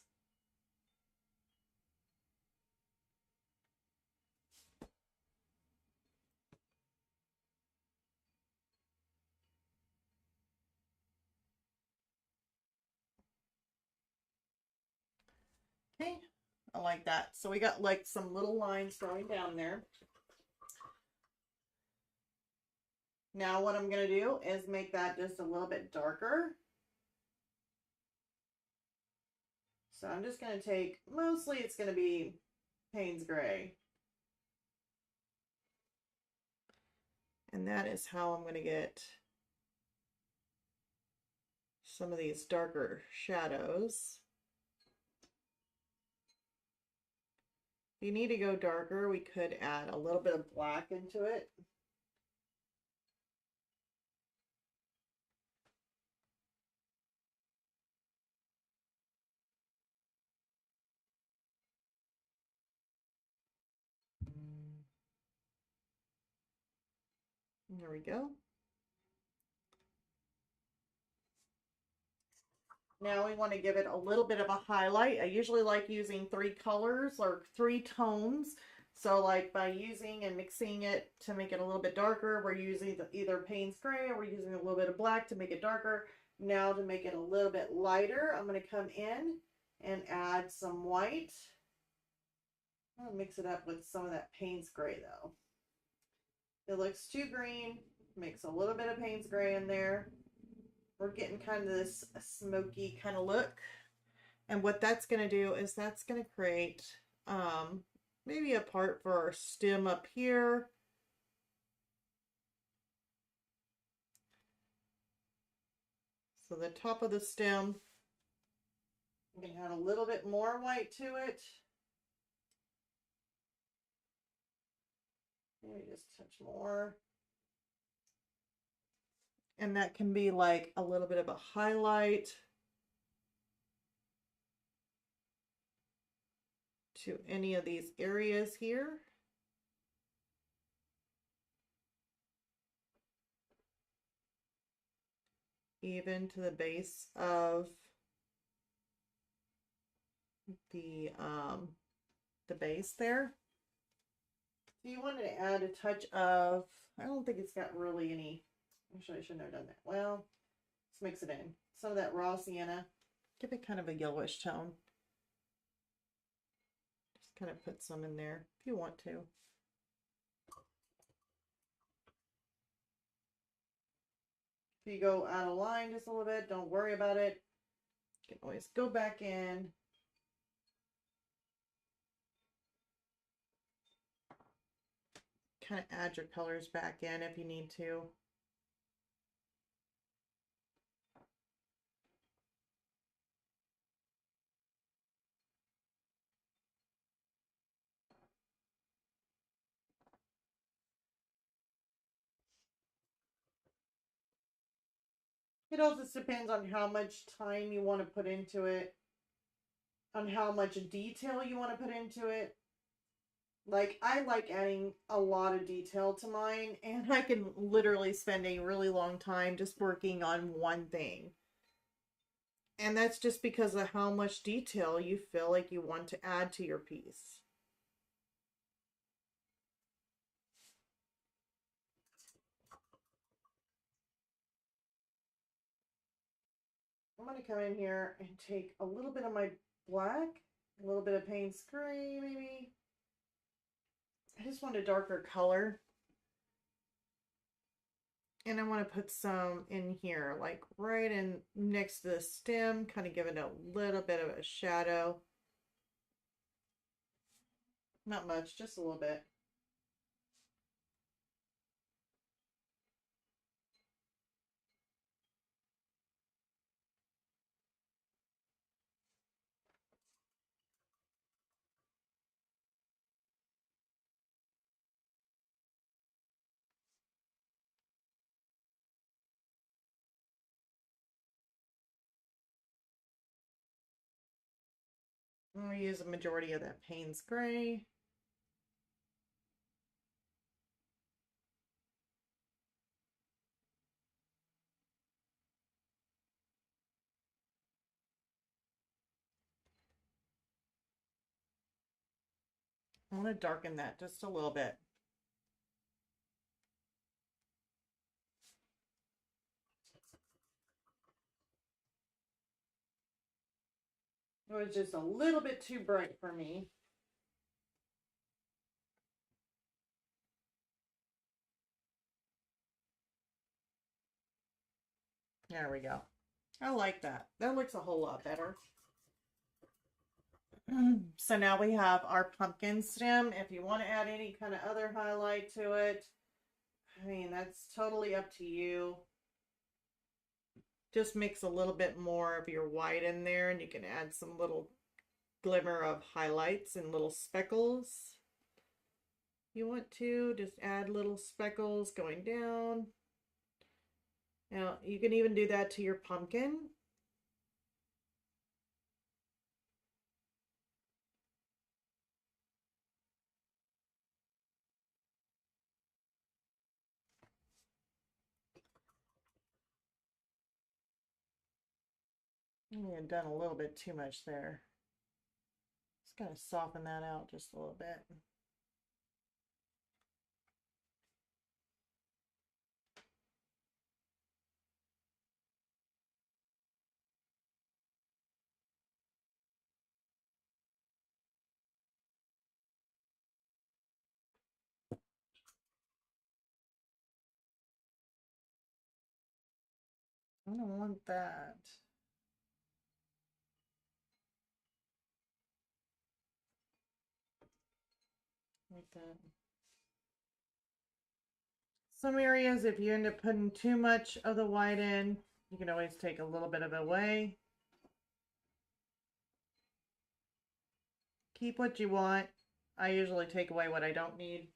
Okay, I like that. So we got like some little lines going down there. Now what I'm going to do is make that just a little bit darker. So I'm just going to take, mostly it's going to be Payne's Gray. And that is how I'm going to get some of these darker shadows. If you need to go darker, we could add a little bit of black into it. There we go. Now we want to give it a little bit of a highlight. I usually like using 3 colors or 3 tones. So like by using and mixing it to make it a little bit darker, we're using either Payne's Gray or we're using a little bit of black to make it darker. Now to make it a little bit lighter, I'm going to come in and add some white. I'll mix it up with some of that Payne's Gray though. It looks too green. Mix a little bit of Payne's Gray in there. We're getting kind of this smoky kind of look. And what that's going to do is that's going to create maybe a part for our stem up here. So the top of the stem, we can add a little bit more white to it. Maybe just a touch more. And that can be like a little bit of a highlight to any of these areas here. Even to the base of the base there. So you wanted to add a touch of, I don't think it's got really any, actually I shouldn't have done that. Well, let's mix it in. Some of that raw sienna, give it kind of a yellowish tone. Just kind of put some in there if you want to. If you go out of line just a little bit, don't worry about it. You can always go back in. Kind of add your colors back in if you need to. It also depends on how much time you want to put into it, on how much detail you want to put into it. Like, I like adding a lot of detail to mine, and I can literally spend a really long time just working on one thing. And that's just because of how much detail you feel like you want to add to your piece. I'm going to come in here and take a little bit of my black, a little bit of Payne's Gray maybe. I just want a darker color. And I want to put some in here, like right in next to the stem, kind of give it a little bit of a shadow. Not much, just a little bit. I'm going to use a majority of that Payne's Gray. I want to darken that just a little bit. It was just a little bit too bright for me. There we go. I like that. That looks a whole lot better. So now we have our pumpkin stem. If you want to add any kind of other highlight to it, I mean, that's totally up to you. Just mix a little bit more of your white in there, and you can add some little glimmer of highlights and little speckles. You want to just add little speckles going down. Now you can even do that to your pumpkin. I may have done a little bit too much there. Just gotta soften that out just a little bit. I don't want that. Like that. Some areas, if you end up putting too much of the white in, you can always take a little bit of it away. Keep what you want. I usually take away what I don't need.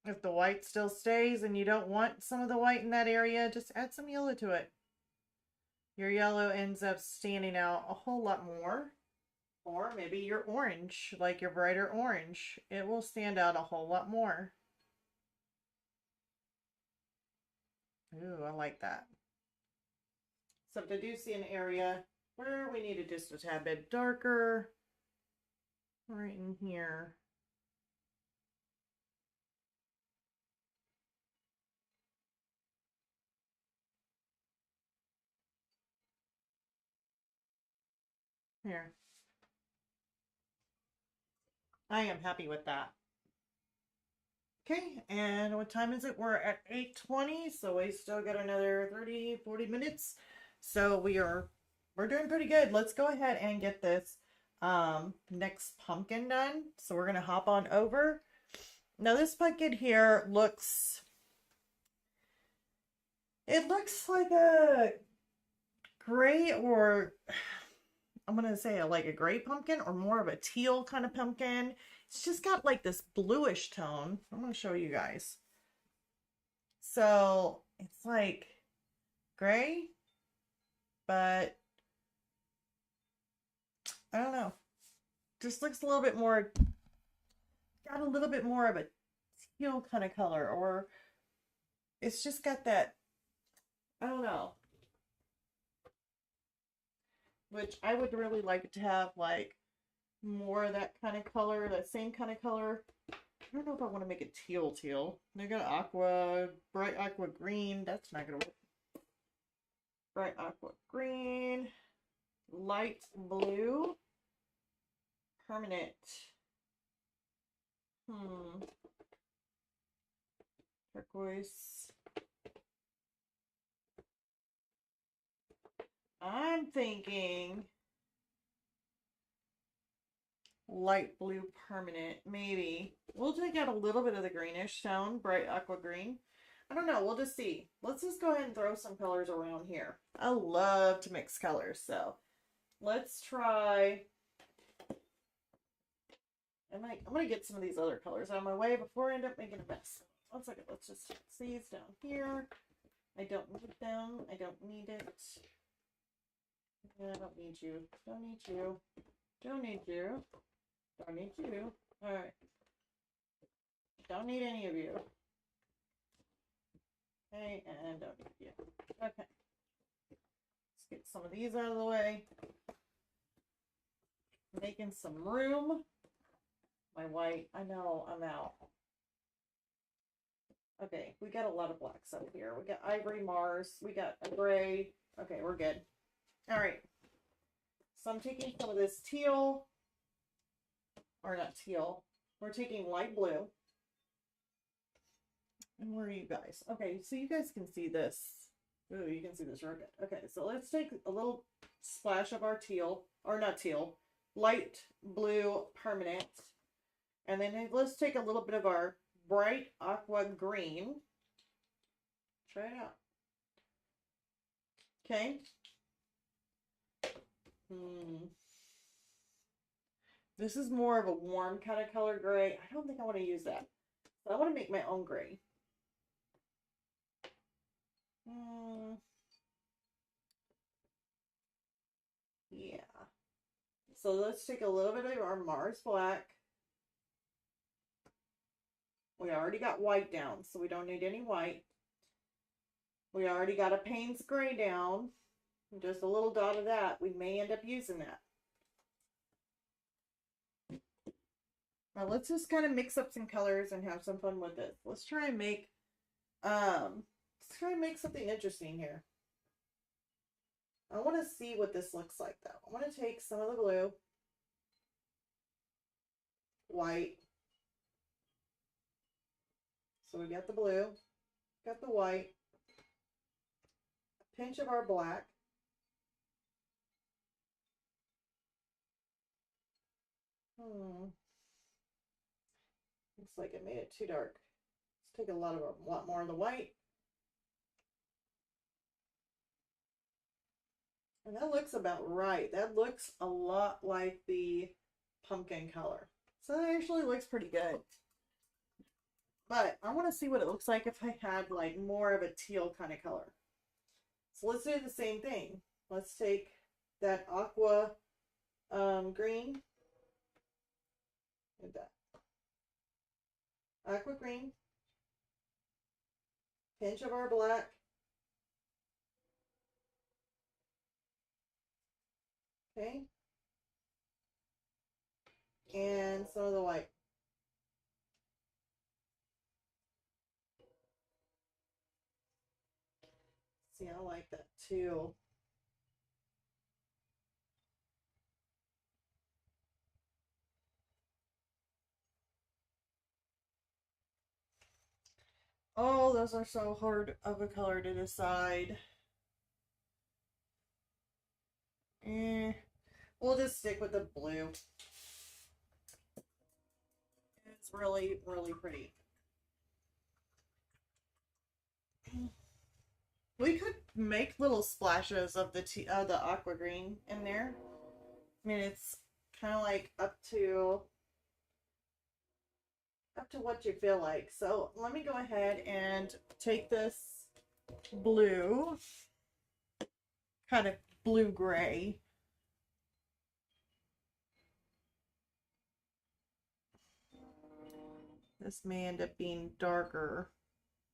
If the white still stays and you don't want some of the white in that area, just add some yellow to it. Your yellow ends up standing out a whole lot more. Or maybe your orange, like your brighter orange, it will stand out a whole lot more. Ooh, I like that. So if I do see an area where we need it just a tad bit darker, right in here. Here. I am happy with that. Okay, and what time is it? We're at 8:20, so we still got another 30, 40 minutes. So we're doing pretty good. Let's go ahead and get this next pumpkin done. So we're gonna hop on over. Now this pumpkin here looks, it looks like a gray, or I'm gonna say like a gray pumpkin, or more of a teal kind of pumpkin. It's just got like this bluish tone. I'm gonna show you guys. So it's like gray, but I don't know. Just looks a little bit more, got a little bit more of a teal kind of color, or it's just got that, I don't know. Which I would really like to have like more of that kind of color, that same kind of color. I don't know if I want to make it teal. They got aqua, bright aqua green. That's not gonna work. Bright aqua green, light blue, permanent. Turquoise. I'm thinking light blue permanent, maybe. We'll take out a little bit of the greenish tone, bright aqua green. I don't know, we'll just see. Let's just go ahead and throw some colors around here. I love to mix colors, so let's try. I'm gonna get some of these other colors out of my way before I end up making a mess. 1 second, let's just see these down here. I don't need them. I don't need it. I don't need you. Don't need you. Don't need you. Don't need you. Alright. Don't need any of you. Okay, and don't need you. Okay. Let's get some of these out of the way. Making some room. My white, I know, I'm out. Okay, we got a lot of blacks up here. We got ivory Mars. We got a gray. Okay, we're good. Alright. So I'm taking some of this teal. Or not teal. We're taking light blue. And where are you guys? Okay, so you guys can see this. Ooh, you can see this real good. Okay, so let's take a little splash of our teal. Or not teal. Light blue permanent. And then let's take a little bit of our bright aqua green. Try it out. Okay. This is more of a warm kind of color gray. I don't think I want to use that. So I want to make my own gray. Yeah. So let's take a little bit of our Mars Black. We already got white down, so we don't need any white. We already got a Payne's gray down. Just a little dot of that. We may end up using that. Now let's just kind of mix up some colors and have some fun with it. Let's try and make something interesting here. I want to see what this looks like though. I want to take some of the blue, white. So we got the blue, got the white, a pinch of our black. Looks like it made it too dark. Let's take a lot more of the white. And that looks about right. That looks a lot like the pumpkin color. So that actually looks pretty good. But I want to see what it looks like if I had like more of a teal kind of color. So let's do the same thing. Let's take that aqua green. Like that. Aqua green. Pinch of our black. Okay. And some of the white. See, I like that too. Oh, those are so hard of a color to decide. We'll just stick with the blue. It's really, really pretty. We could make little splashes of the aqua green in there. I mean, it's kind of like up to what you feel like. So let me go ahead and take this blue, kind of blue-gray. This may end up being darker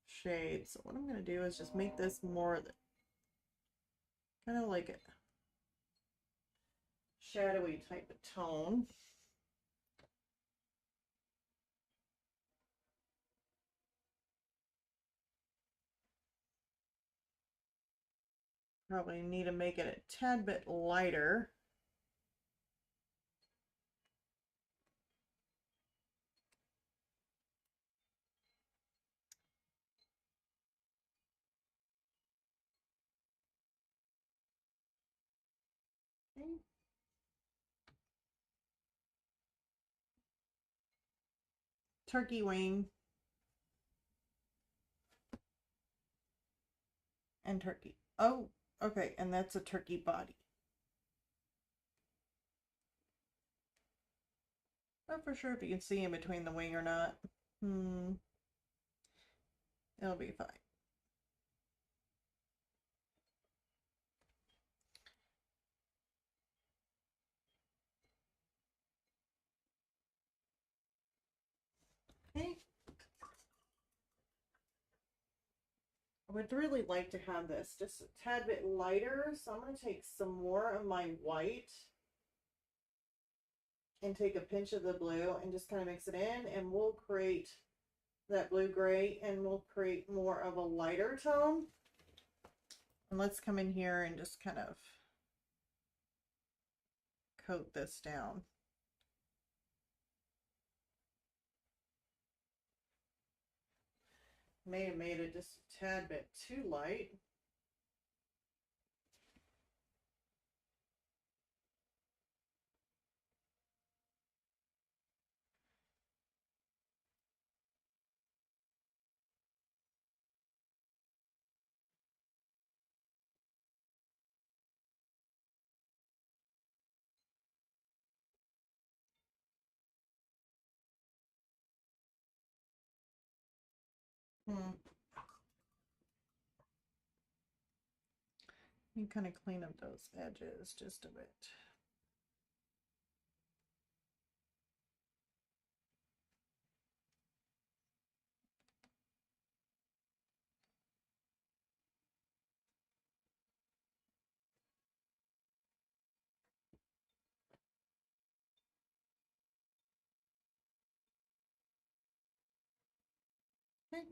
shades. So what I'm going to do is just make this more kind of like a shadowy type of tone. Probably need to make it a tad bit lighter. Okay. Turkey wing and turkey. Oh, okay, and that's a turkey body. Not for sure if you can see in between the wing or not. It'll be fine. Okay. I would really like to have this just a tad bit lighter, so I'm going to take some more of my white and take a pinch of the blue and just kind of mix it in, and we'll create that blue-gray, and we'll create more of a lighter tone. And let's come in here and just kind of coat this down. May have made it just a tad bit too light. Hmm. You kind of clean up those edges just a bit. Okay.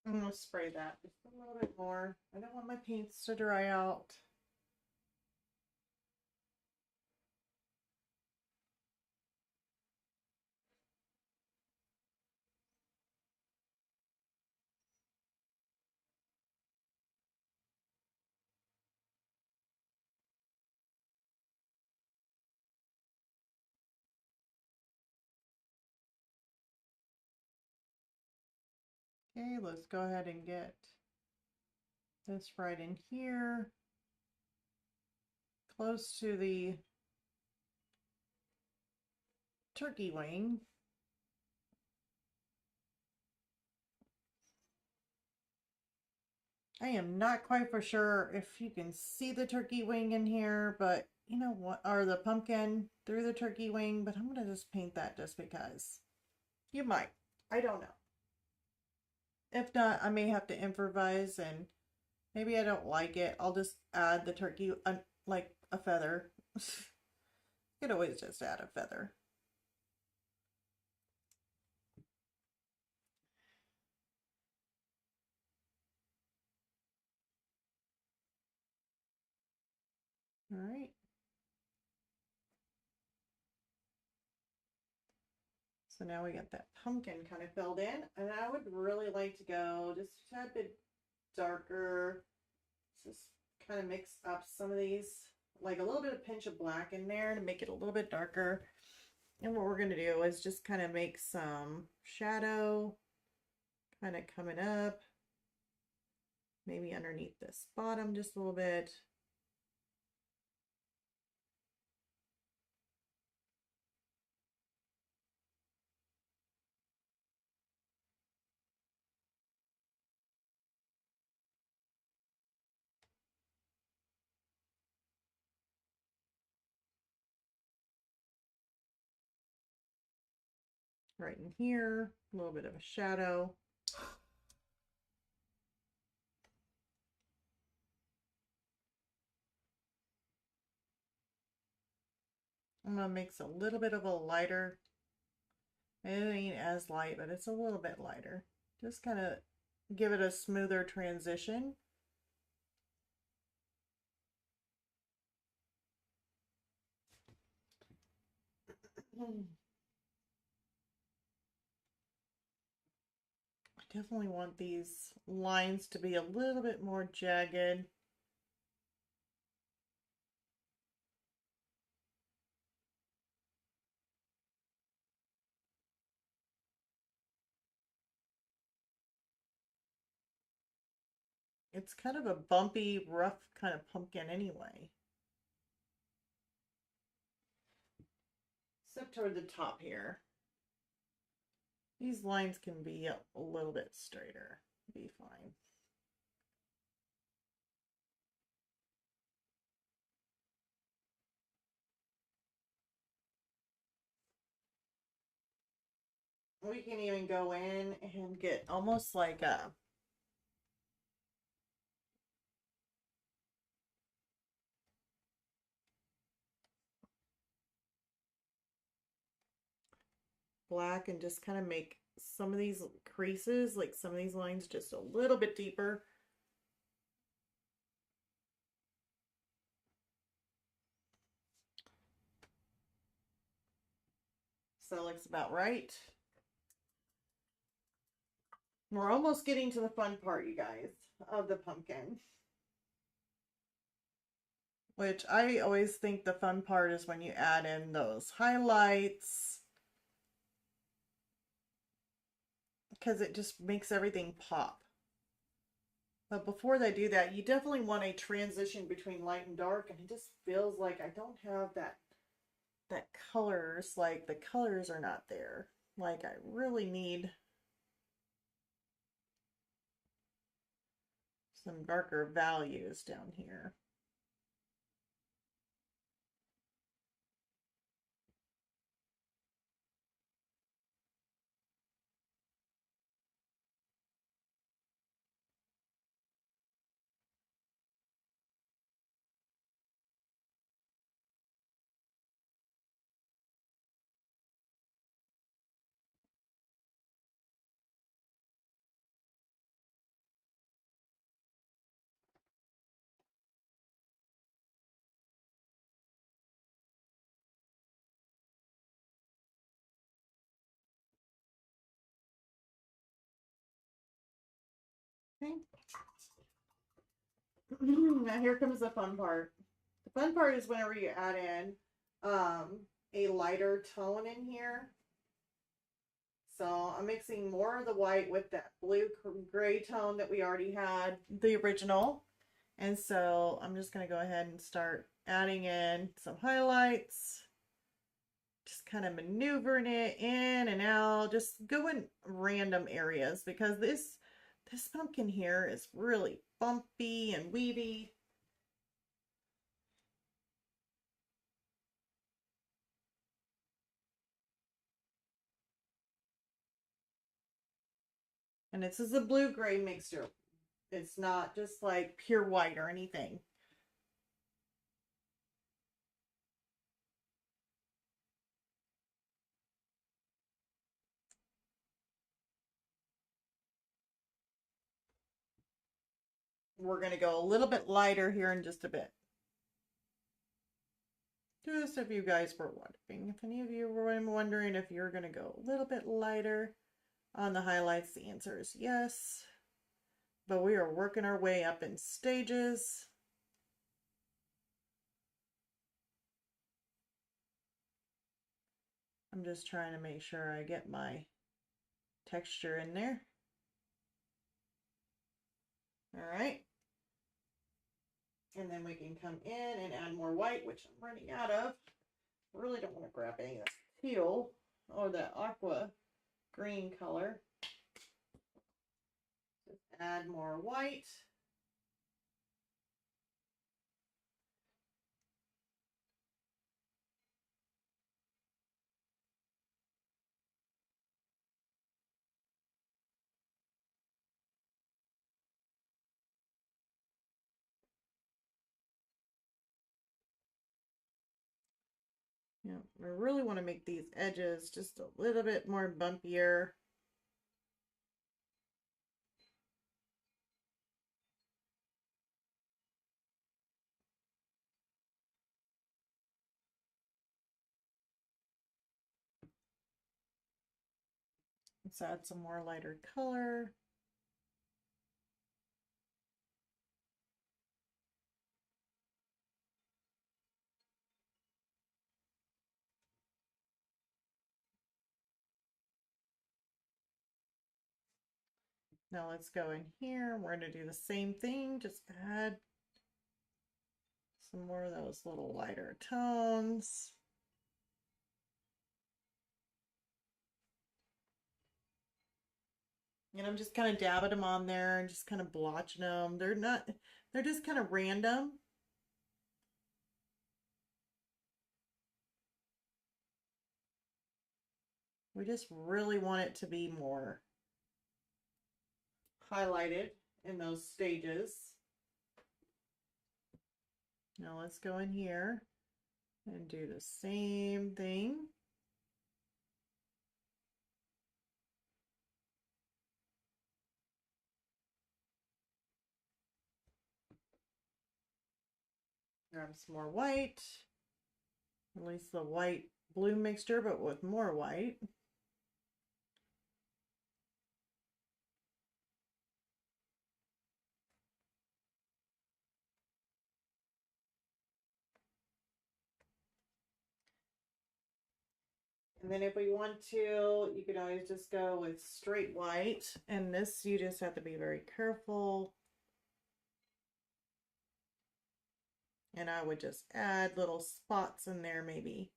I'm going to spray that just a little bit more. I don't want my paints to dry out. Okay, let's go ahead and get this right in here, close to the turkey wing. I am not quite for sure if you can see the turkey wing in here, but you know what, or the pumpkin through the turkey wing, but I'm going to just paint that just because. You might. I don't know. If not, I may have to improvise, and maybe I don't like it. I'll just add the turkey, like a feather. You could always just add a feather. All right. So now we got that pumpkin kind of filled in, and I would really like to go just a tad bit darker. Just kind of mix up some of these, like a little bit of pinch of black in there to make it a little bit darker. And what we're going to do is just kind of make some shadow kind of coming up, maybe underneath this bottom just a little bit. Right in here, a little bit of a shadow. I'm going to mix a little bit of a lighter. It ain't as light, but it's a little bit lighter. Just kind of give it a smoother transition. I definitely want these lines to be a little bit more jagged. It's kind of a bumpy, rough kind of pumpkin anyway. Except toward the top here. These lines can be a little bit straighter. Be fine. We can even go in and get almost like a black and just kind of make some of these creases, like some of these lines, just a little bit deeper. So that looks about right. We're almost getting to the fun part, you guys, of the pumpkin. Which I always think the fun part is when you add in those highlights. Because it just makes everything pop. But before they do that, you definitely want a transition between light and dark, and it just feels like I don't have that colors, like the colors are not there. Like I really need some darker values down here. Okay. Now here comes the fun part. The fun part is whenever you add in a lighter tone in here. So I'm mixing more of the white with that blue gray tone that we already had, the original. And so I'm just going to go ahead and start adding in some highlights. Just kind of maneuvering it in and out, just go in random areas because this pumpkin here is really bumpy and weedy. And this is a blue-gray mixture. It's not just like pure white or anything. We're going to go a little bit lighter here in just a bit. Just if you guys were wondering. If any of you were wondering if you're going to go a little bit lighter on the highlights, the answer is yes. But we are working our way up in stages. I'm just trying to make sure I get my texture in there. All right. And then we can come in and add more white, which I'm running out of. I really don't want to grab any of that teal or that aqua green color. Just add more white. Yeah, I really want to make these edges just a little bit more bumpier. Let's add some more lighter color. Now let's go in here. We're going to do the same thing. Just add some more of those little lighter tones. And I'm just kind of dabbing them on there and just kind of blotching them. They're just kind of random. We just really want it to be more highlighted in those stages. Now let's go in here and do the same thing. Grab some more white. At least the white blue mixture, but with more white. And then if we want to, you can always just go with straight white. And this, you just have to be very careful And I would just add little spots in there maybe.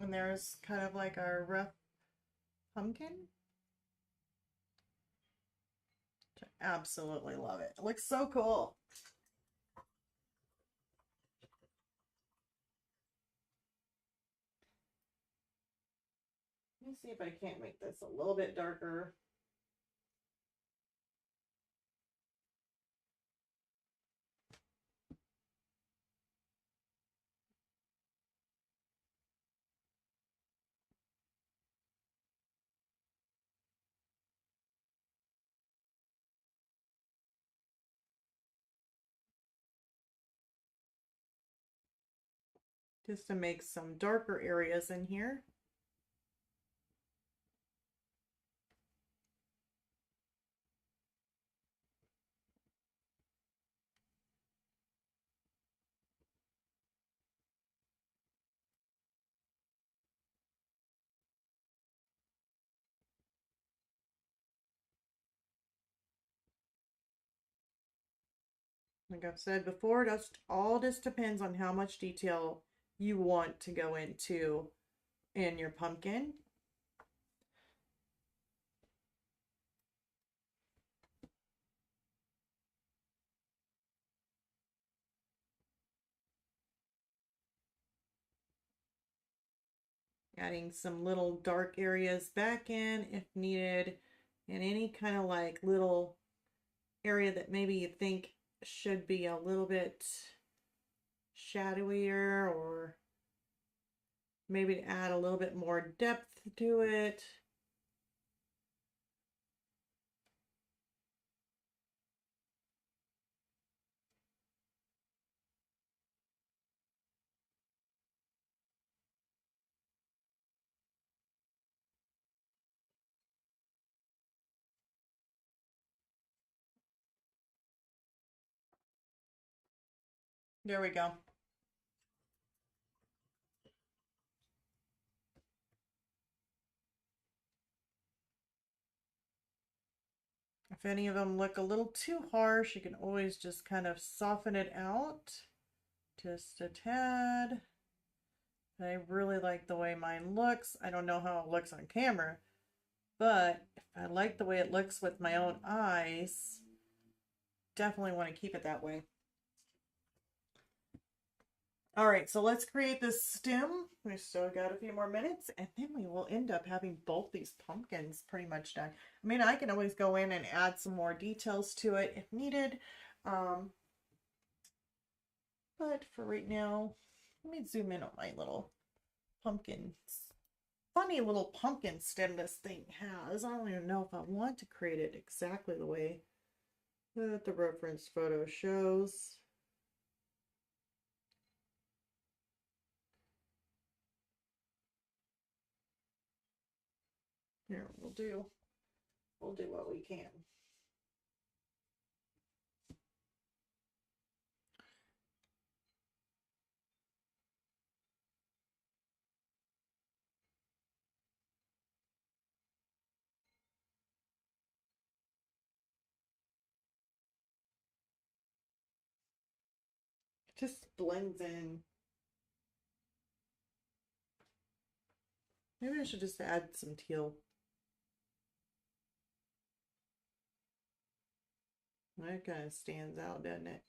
And there's kind of like our rough pumpkin. Absolutely love it. It looks so cool. Let me see if I can't make this a little bit darker. Just to make some darker areas in here. Like I've said before, all just depends on how much detail you want to go into in your pumpkin. Adding some little dark areas back in if needed, and any kind of like little area that maybe you think should be a little bit shadowier, or maybe to add a little bit more depth to it. There we go. If any of them look a little too harsh, you can always just kind of soften it out just a tad. I really like the way mine looks. I don't know how it looks on camera, but if I like the way it looks with my own eyes, definitely want to keep it that way. All right, so let's create this stem. We still got a few more minutes, and then we will end up having both these pumpkins pretty much done. I mean, I can always go in and add some more details to it if needed. But for right now, let me zoom in on my little pumpkins. Funny little pumpkin stem this thing has. I don't even know if I want to create it exactly the way that the reference photo shows. Here, we'll do what we can. It just blends in. Maybe I should just add some teal. That kind of stands out, doesn't it?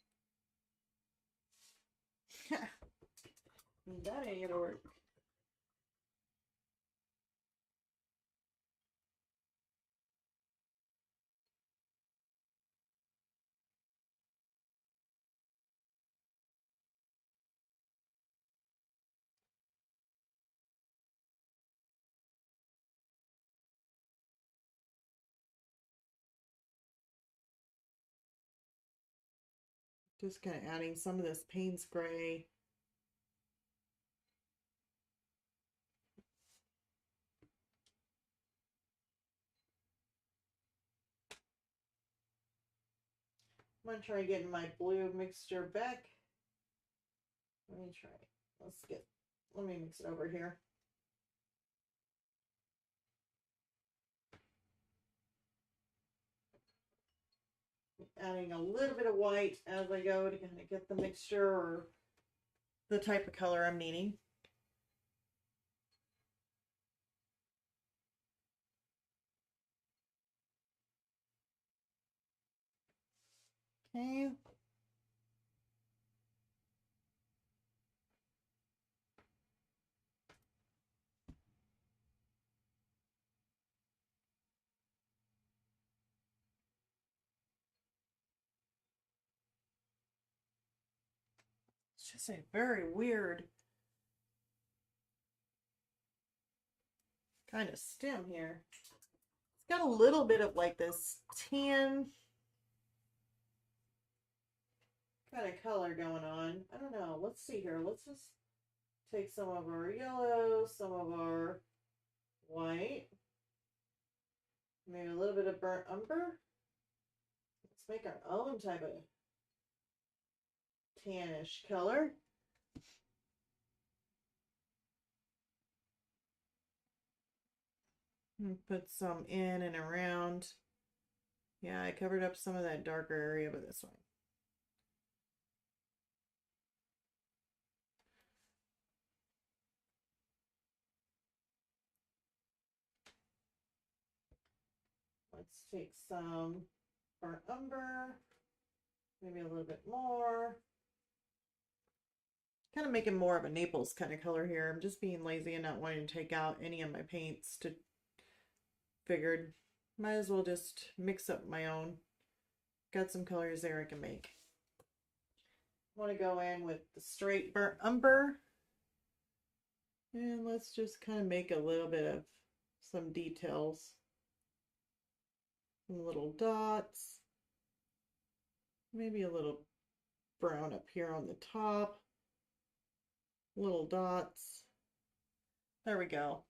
That ain't gonna work. Just kind of adding some of this Payne's gray I'm going to try getting my blue mixture back. Let me try. Let me mix it over here. Adding a little bit of white as I go to kind of get the mixture or the type of color I'm needing. Okay. It's just a very weird kind of stem here. It's got a little bit of like this tan kind of color going on. I don't know. Let's see here. Let's just take some of our yellow, some of our white, maybe a little bit of burnt umber. Let's make our own type of tannish color. And put some in and around. Yeah, I covered up some of that darker area with this one. Let's take some burnt umber, maybe a little bit more. Kind of making more of a Naples kind of color here. I'm just being lazy and not wanting to take out any of my paints. Figured might as well just mix up my own. Got some colors there I can make. I want to go in with the straight burnt umber. And let's just kind of make a little bit of some details. Some little dots. Maybe a little brown up here on the top. Little dots. There we go.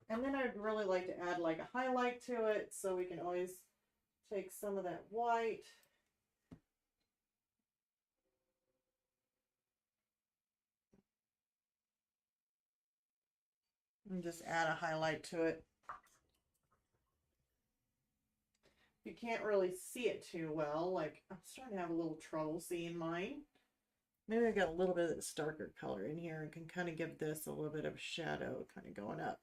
And then I'd really like to add like a highlight to it, so we can always take some of that white and just add a highlight to it. You can't really see it too well. Like, I'm starting to have a little trouble seeing mine. Maybe I got a little bit of this darker color in here and can kind of give this a little bit of shadow kind of going up.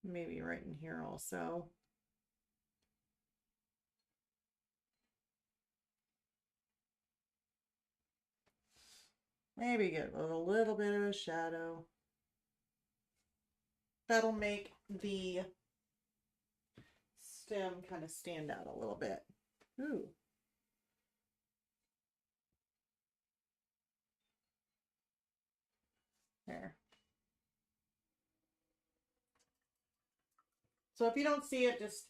Maybe right in here also. Maybe get a little bit of a shadow. That'll make the stem kind of stand out a little bit. Ooh. There. So if you don't see it, just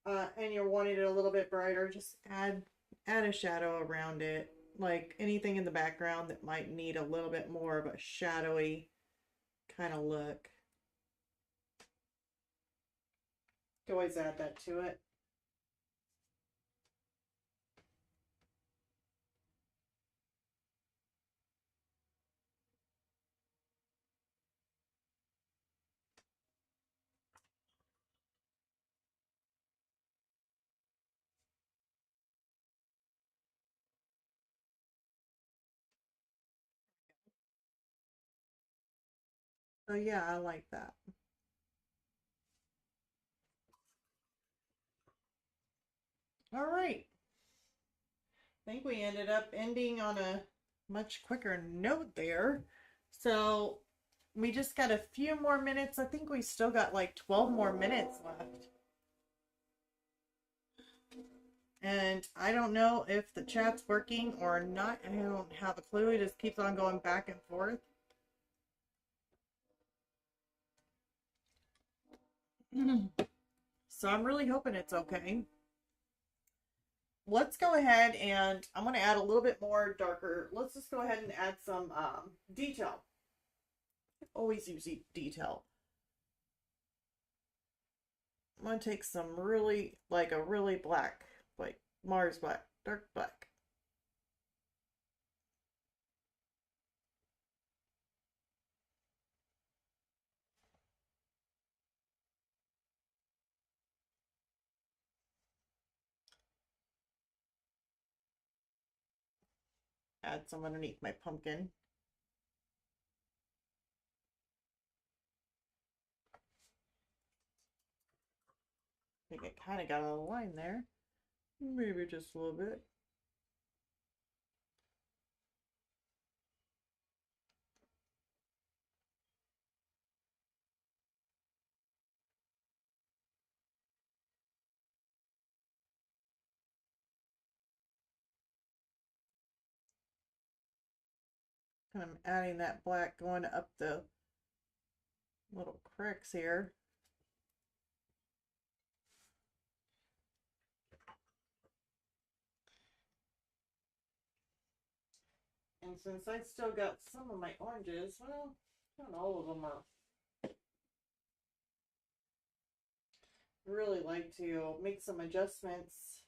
and you're wanting it a little bit brighter, just add a shadow around it, like anything in the background that might need a little bit more of a shadowy kind of look. You can always add that to it. So yeah, I like that. All right. I think we ended up ending on a much quicker note there. So we just got a few more minutes. I think we still got like 12 more minutes left. And I don't know if the chat's working or not. I don't have a clue. It just keeps on going back and forth. So I'm really hoping it's okay. Let's go ahead and I'm going to add a little bit more darker. Let's just go ahead and add some detail. I always use detail. I'm going to take some really, like a really black, like Mars black, dark black. Add some underneath my pumpkin. I think it kind of got out of line there. Maybe just a little bit. And I'm adding that black going up the little cracks here. And since I still got some of my oranges, well, not all of them are. I really like to make some adjustments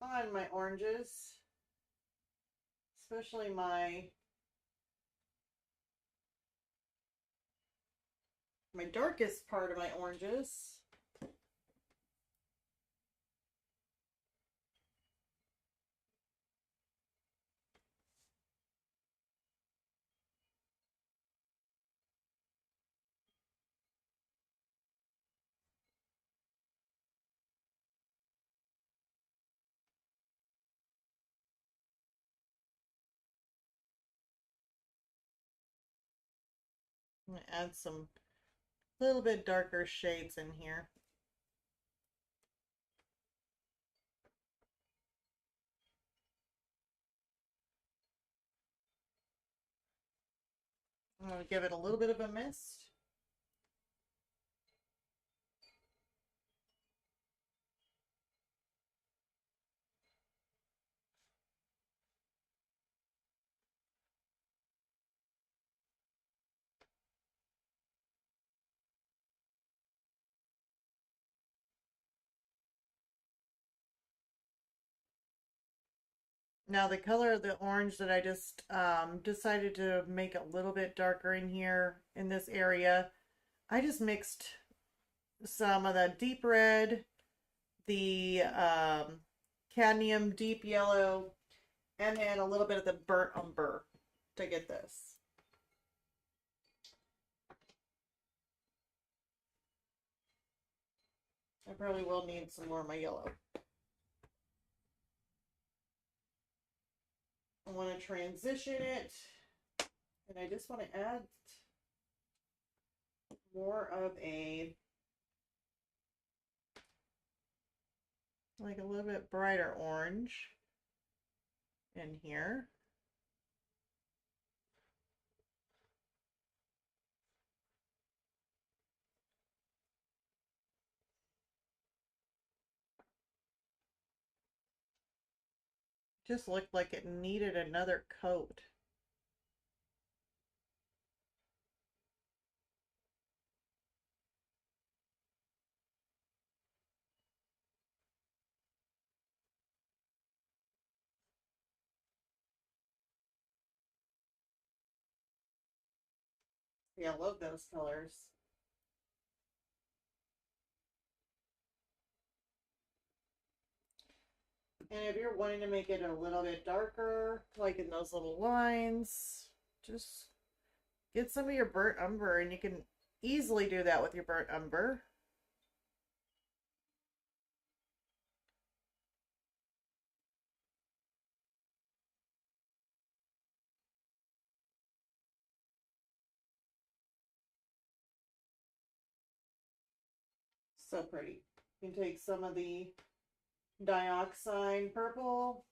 on my oranges, especially my darkest part of my oranges. I'm going to add some little bit darker shades in here. I'm going to give it a little bit of a mist. Now the color of the orange that I just decided to make a little bit darker in here in this area, I just mixed some of the deep red, the cadmium deep yellow, and then a little bit of the burnt umber to get this. I probably will need some more of my yellow. I want to transition it, and I just want to add more of a, like a little bit brighter orange in here. Just looked like it needed another coat. Yeah, I love those colors. And if you're wanting to make it a little bit darker, like in those little lines, just get some of your burnt umber, and you can easily do that with your burnt umber. So pretty. You can take some of the dioxide purple.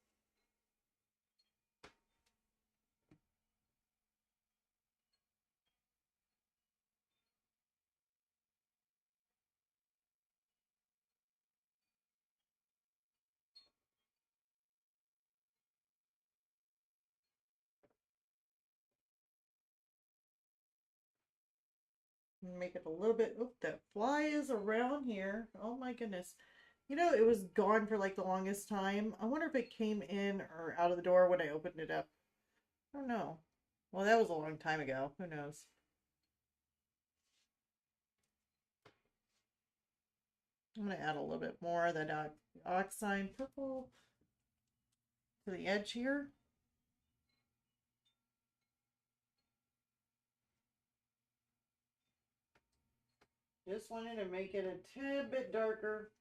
Make it a little bit. Oh, that fly is around here. Oh my goodness. You know, it was gone for like the longest time. I wonder if it came in or out of the door when I opened it up. I don't know. Well, that was a long time ago. Who knows? I'm going to add a little bit more of that oxide purple to the edge here. Just wanted to make it a tad bit darker.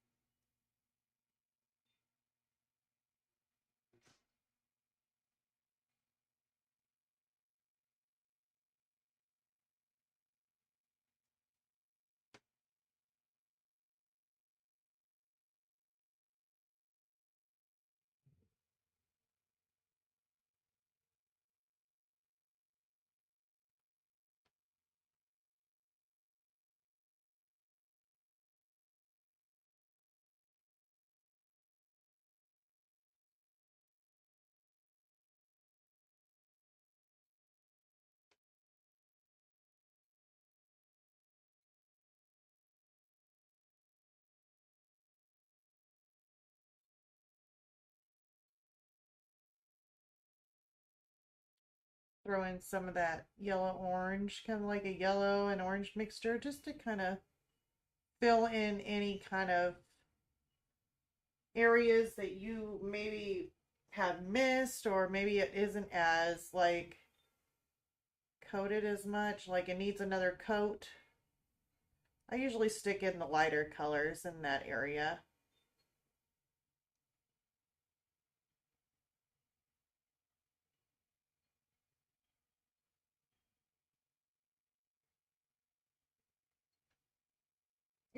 Throw in some of that yellow orange, kind of like a yellow and orange mixture, just to kind of fill in any kind of areas that you maybe have missed, or maybe it isn't as like coated as much, like it needs another coat. I usually stick in the lighter colors in that area.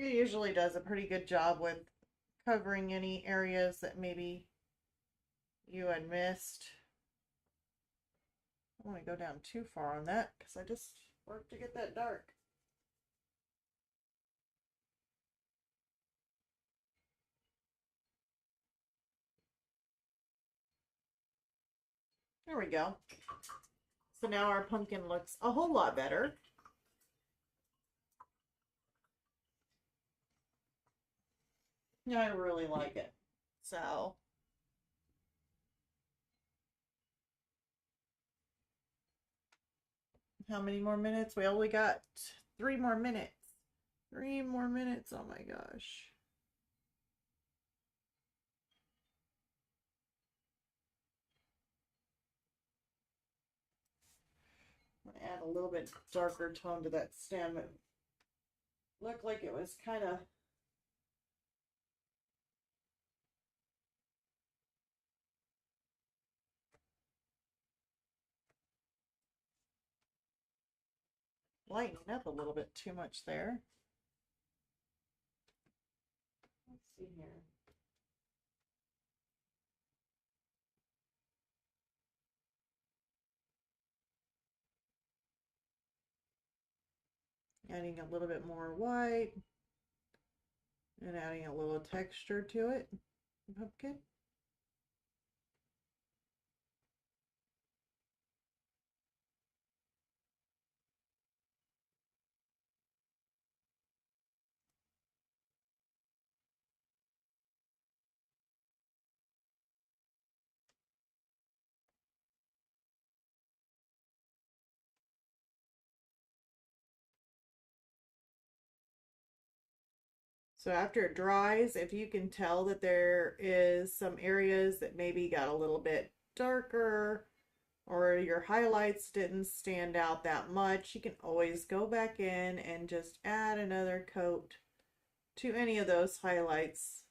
It usually does a pretty good job with covering any areas that maybe you had missed. I don't want to go down too far on that because I just worked to get that dark. There we go. So now our pumpkin looks a whole lot better. Yeah, I really like it. So, how many more minutes? We only got 3 more minutes. 3 more minutes. Oh my gosh. I'm gonna add a little bit darker tone to that stem. It looked like it was kind of lightening up a little bit too much there. Let's see here. Adding a little bit more white and adding a little texture to it. Pumpkin. So after it dries, if you can tell that there is some areas that maybe got a little bit darker or your highlights didn't stand out that much, you can always go back in and just add another coat to any of those highlights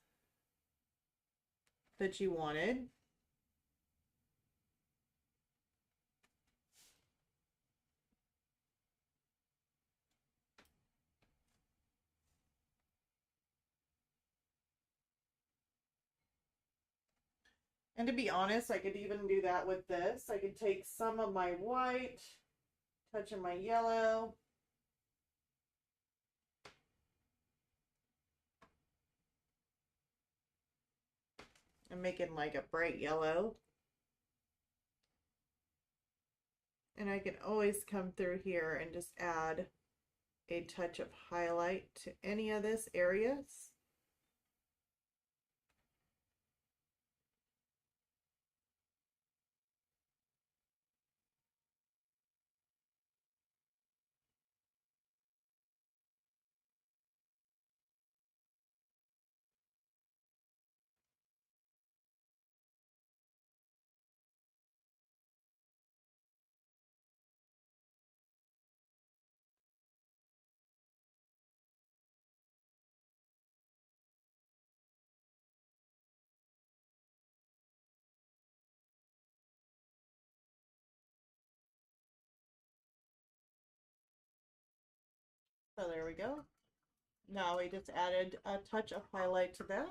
that you wanted. And to be honest, I could even do that with this. I could take some of my white, touching my yellow, and making like a bright yellow. And I can always come through here and just add a touch of highlight to any of this areas. So there we go. Now we just added a touch of highlight to that.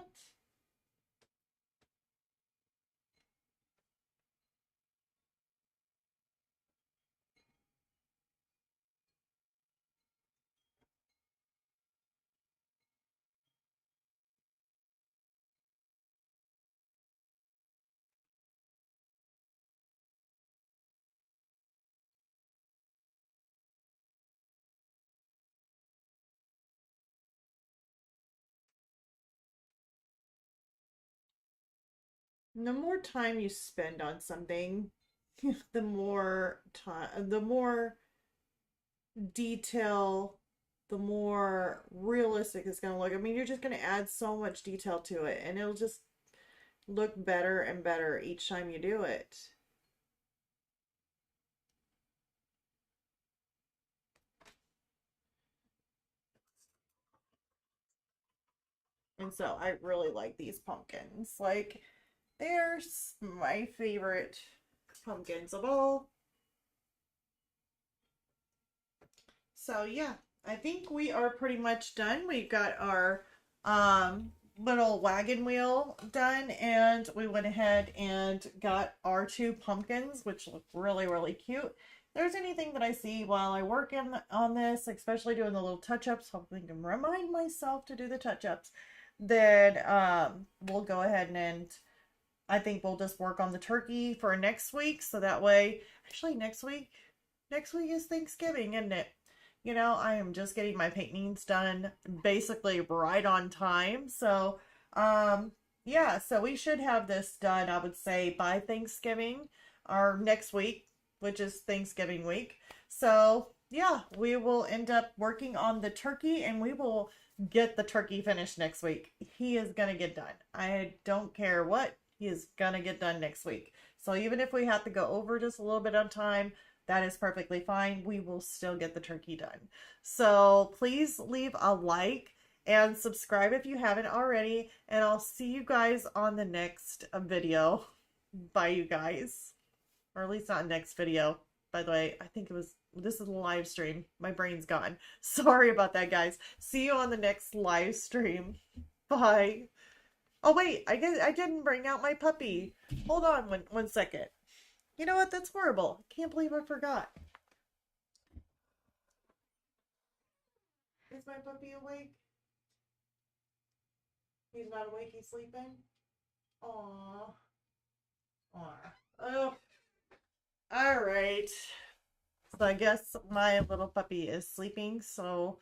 The more time you spend on something, the more time, the more detail, the more realistic it's going to look. I mean, you're just going to add so much detail to it, and it'll just look better and better each time you do it. And so I really like these pumpkins. Like, they're my favorite pumpkins of all. So yeah, I think we are pretty much done. We've got our little wagon wheel done, and we went ahead and got our two pumpkins, which look really, really cute. If there's anything that I see while I work on this, especially doing the little touch-ups, hopefully I can remind myself to do the touch-ups, then we'll go ahead and I think we'll just work on the turkey for next week. So that way, actually next week is Thanksgiving, isn't it? You know, I am just getting my paintings done basically right on time. So, yeah, so we should have this done, I would say, by Thanksgiving or next week, which is Thanksgiving week. So, yeah, we will end up working on the turkey and we will get the turkey finished next week. He is going to get done. I don't care what, he is going to get done next week. So even if we have to go over just a little bit on time, that is perfectly fine. We will still get the turkey done. So please leave a like and subscribe if you haven't already. And I'll see you guys on the next video. Bye, you guys. Or at least not next video. By the way, I think this is a live stream. My brain's gone. Sorry about that, guys. See you on the next live stream. Bye. Oh, wait. I didn't bring out my puppy. Hold on one second. You know what? That's horrible. Can't believe I forgot. Is my puppy awake? He's not awake. He's sleeping. Aww. Aww. Oh. All right. So I guess my little puppy is sleeping, so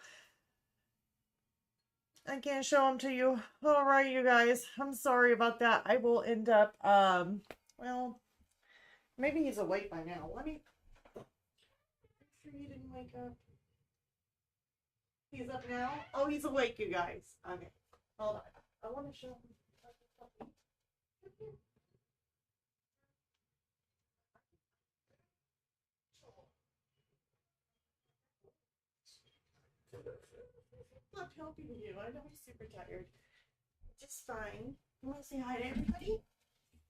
I can't show him to you. All right, you guys. I'm sorry about that. I will end up, well, maybe he's awake by now. Let me make sure he didn't wake up. He's up now? Oh, he's awake, you guys. Okay. Hold on. I want to show him. Not helping you. I know he's super tired. Just fine. You want to say hi to everybody? You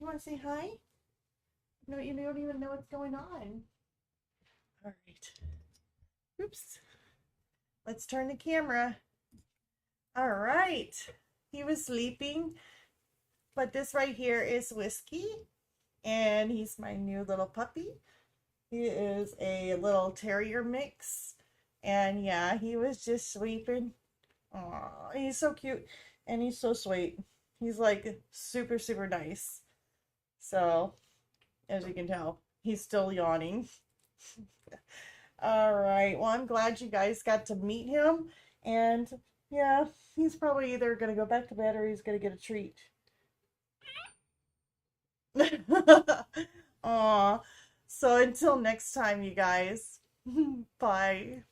want to say hi? No, you don't even know what's going on. All right. Oops. Let's turn the camera. All right. He was sleeping, but this right here is Whiskey, and he's my new little puppy. He is a little terrier mix, and yeah, he was just sleeping. Aw, he's so cute, and he's so sweet. He's like super, super nice. So, as you can tell, he's still yawning. All right. Well, I'm glad you guys got to meet him. And yeah, he's probably either going to go back to bed or he's going to get a treat. Aw. So until next time, you guys. Bye.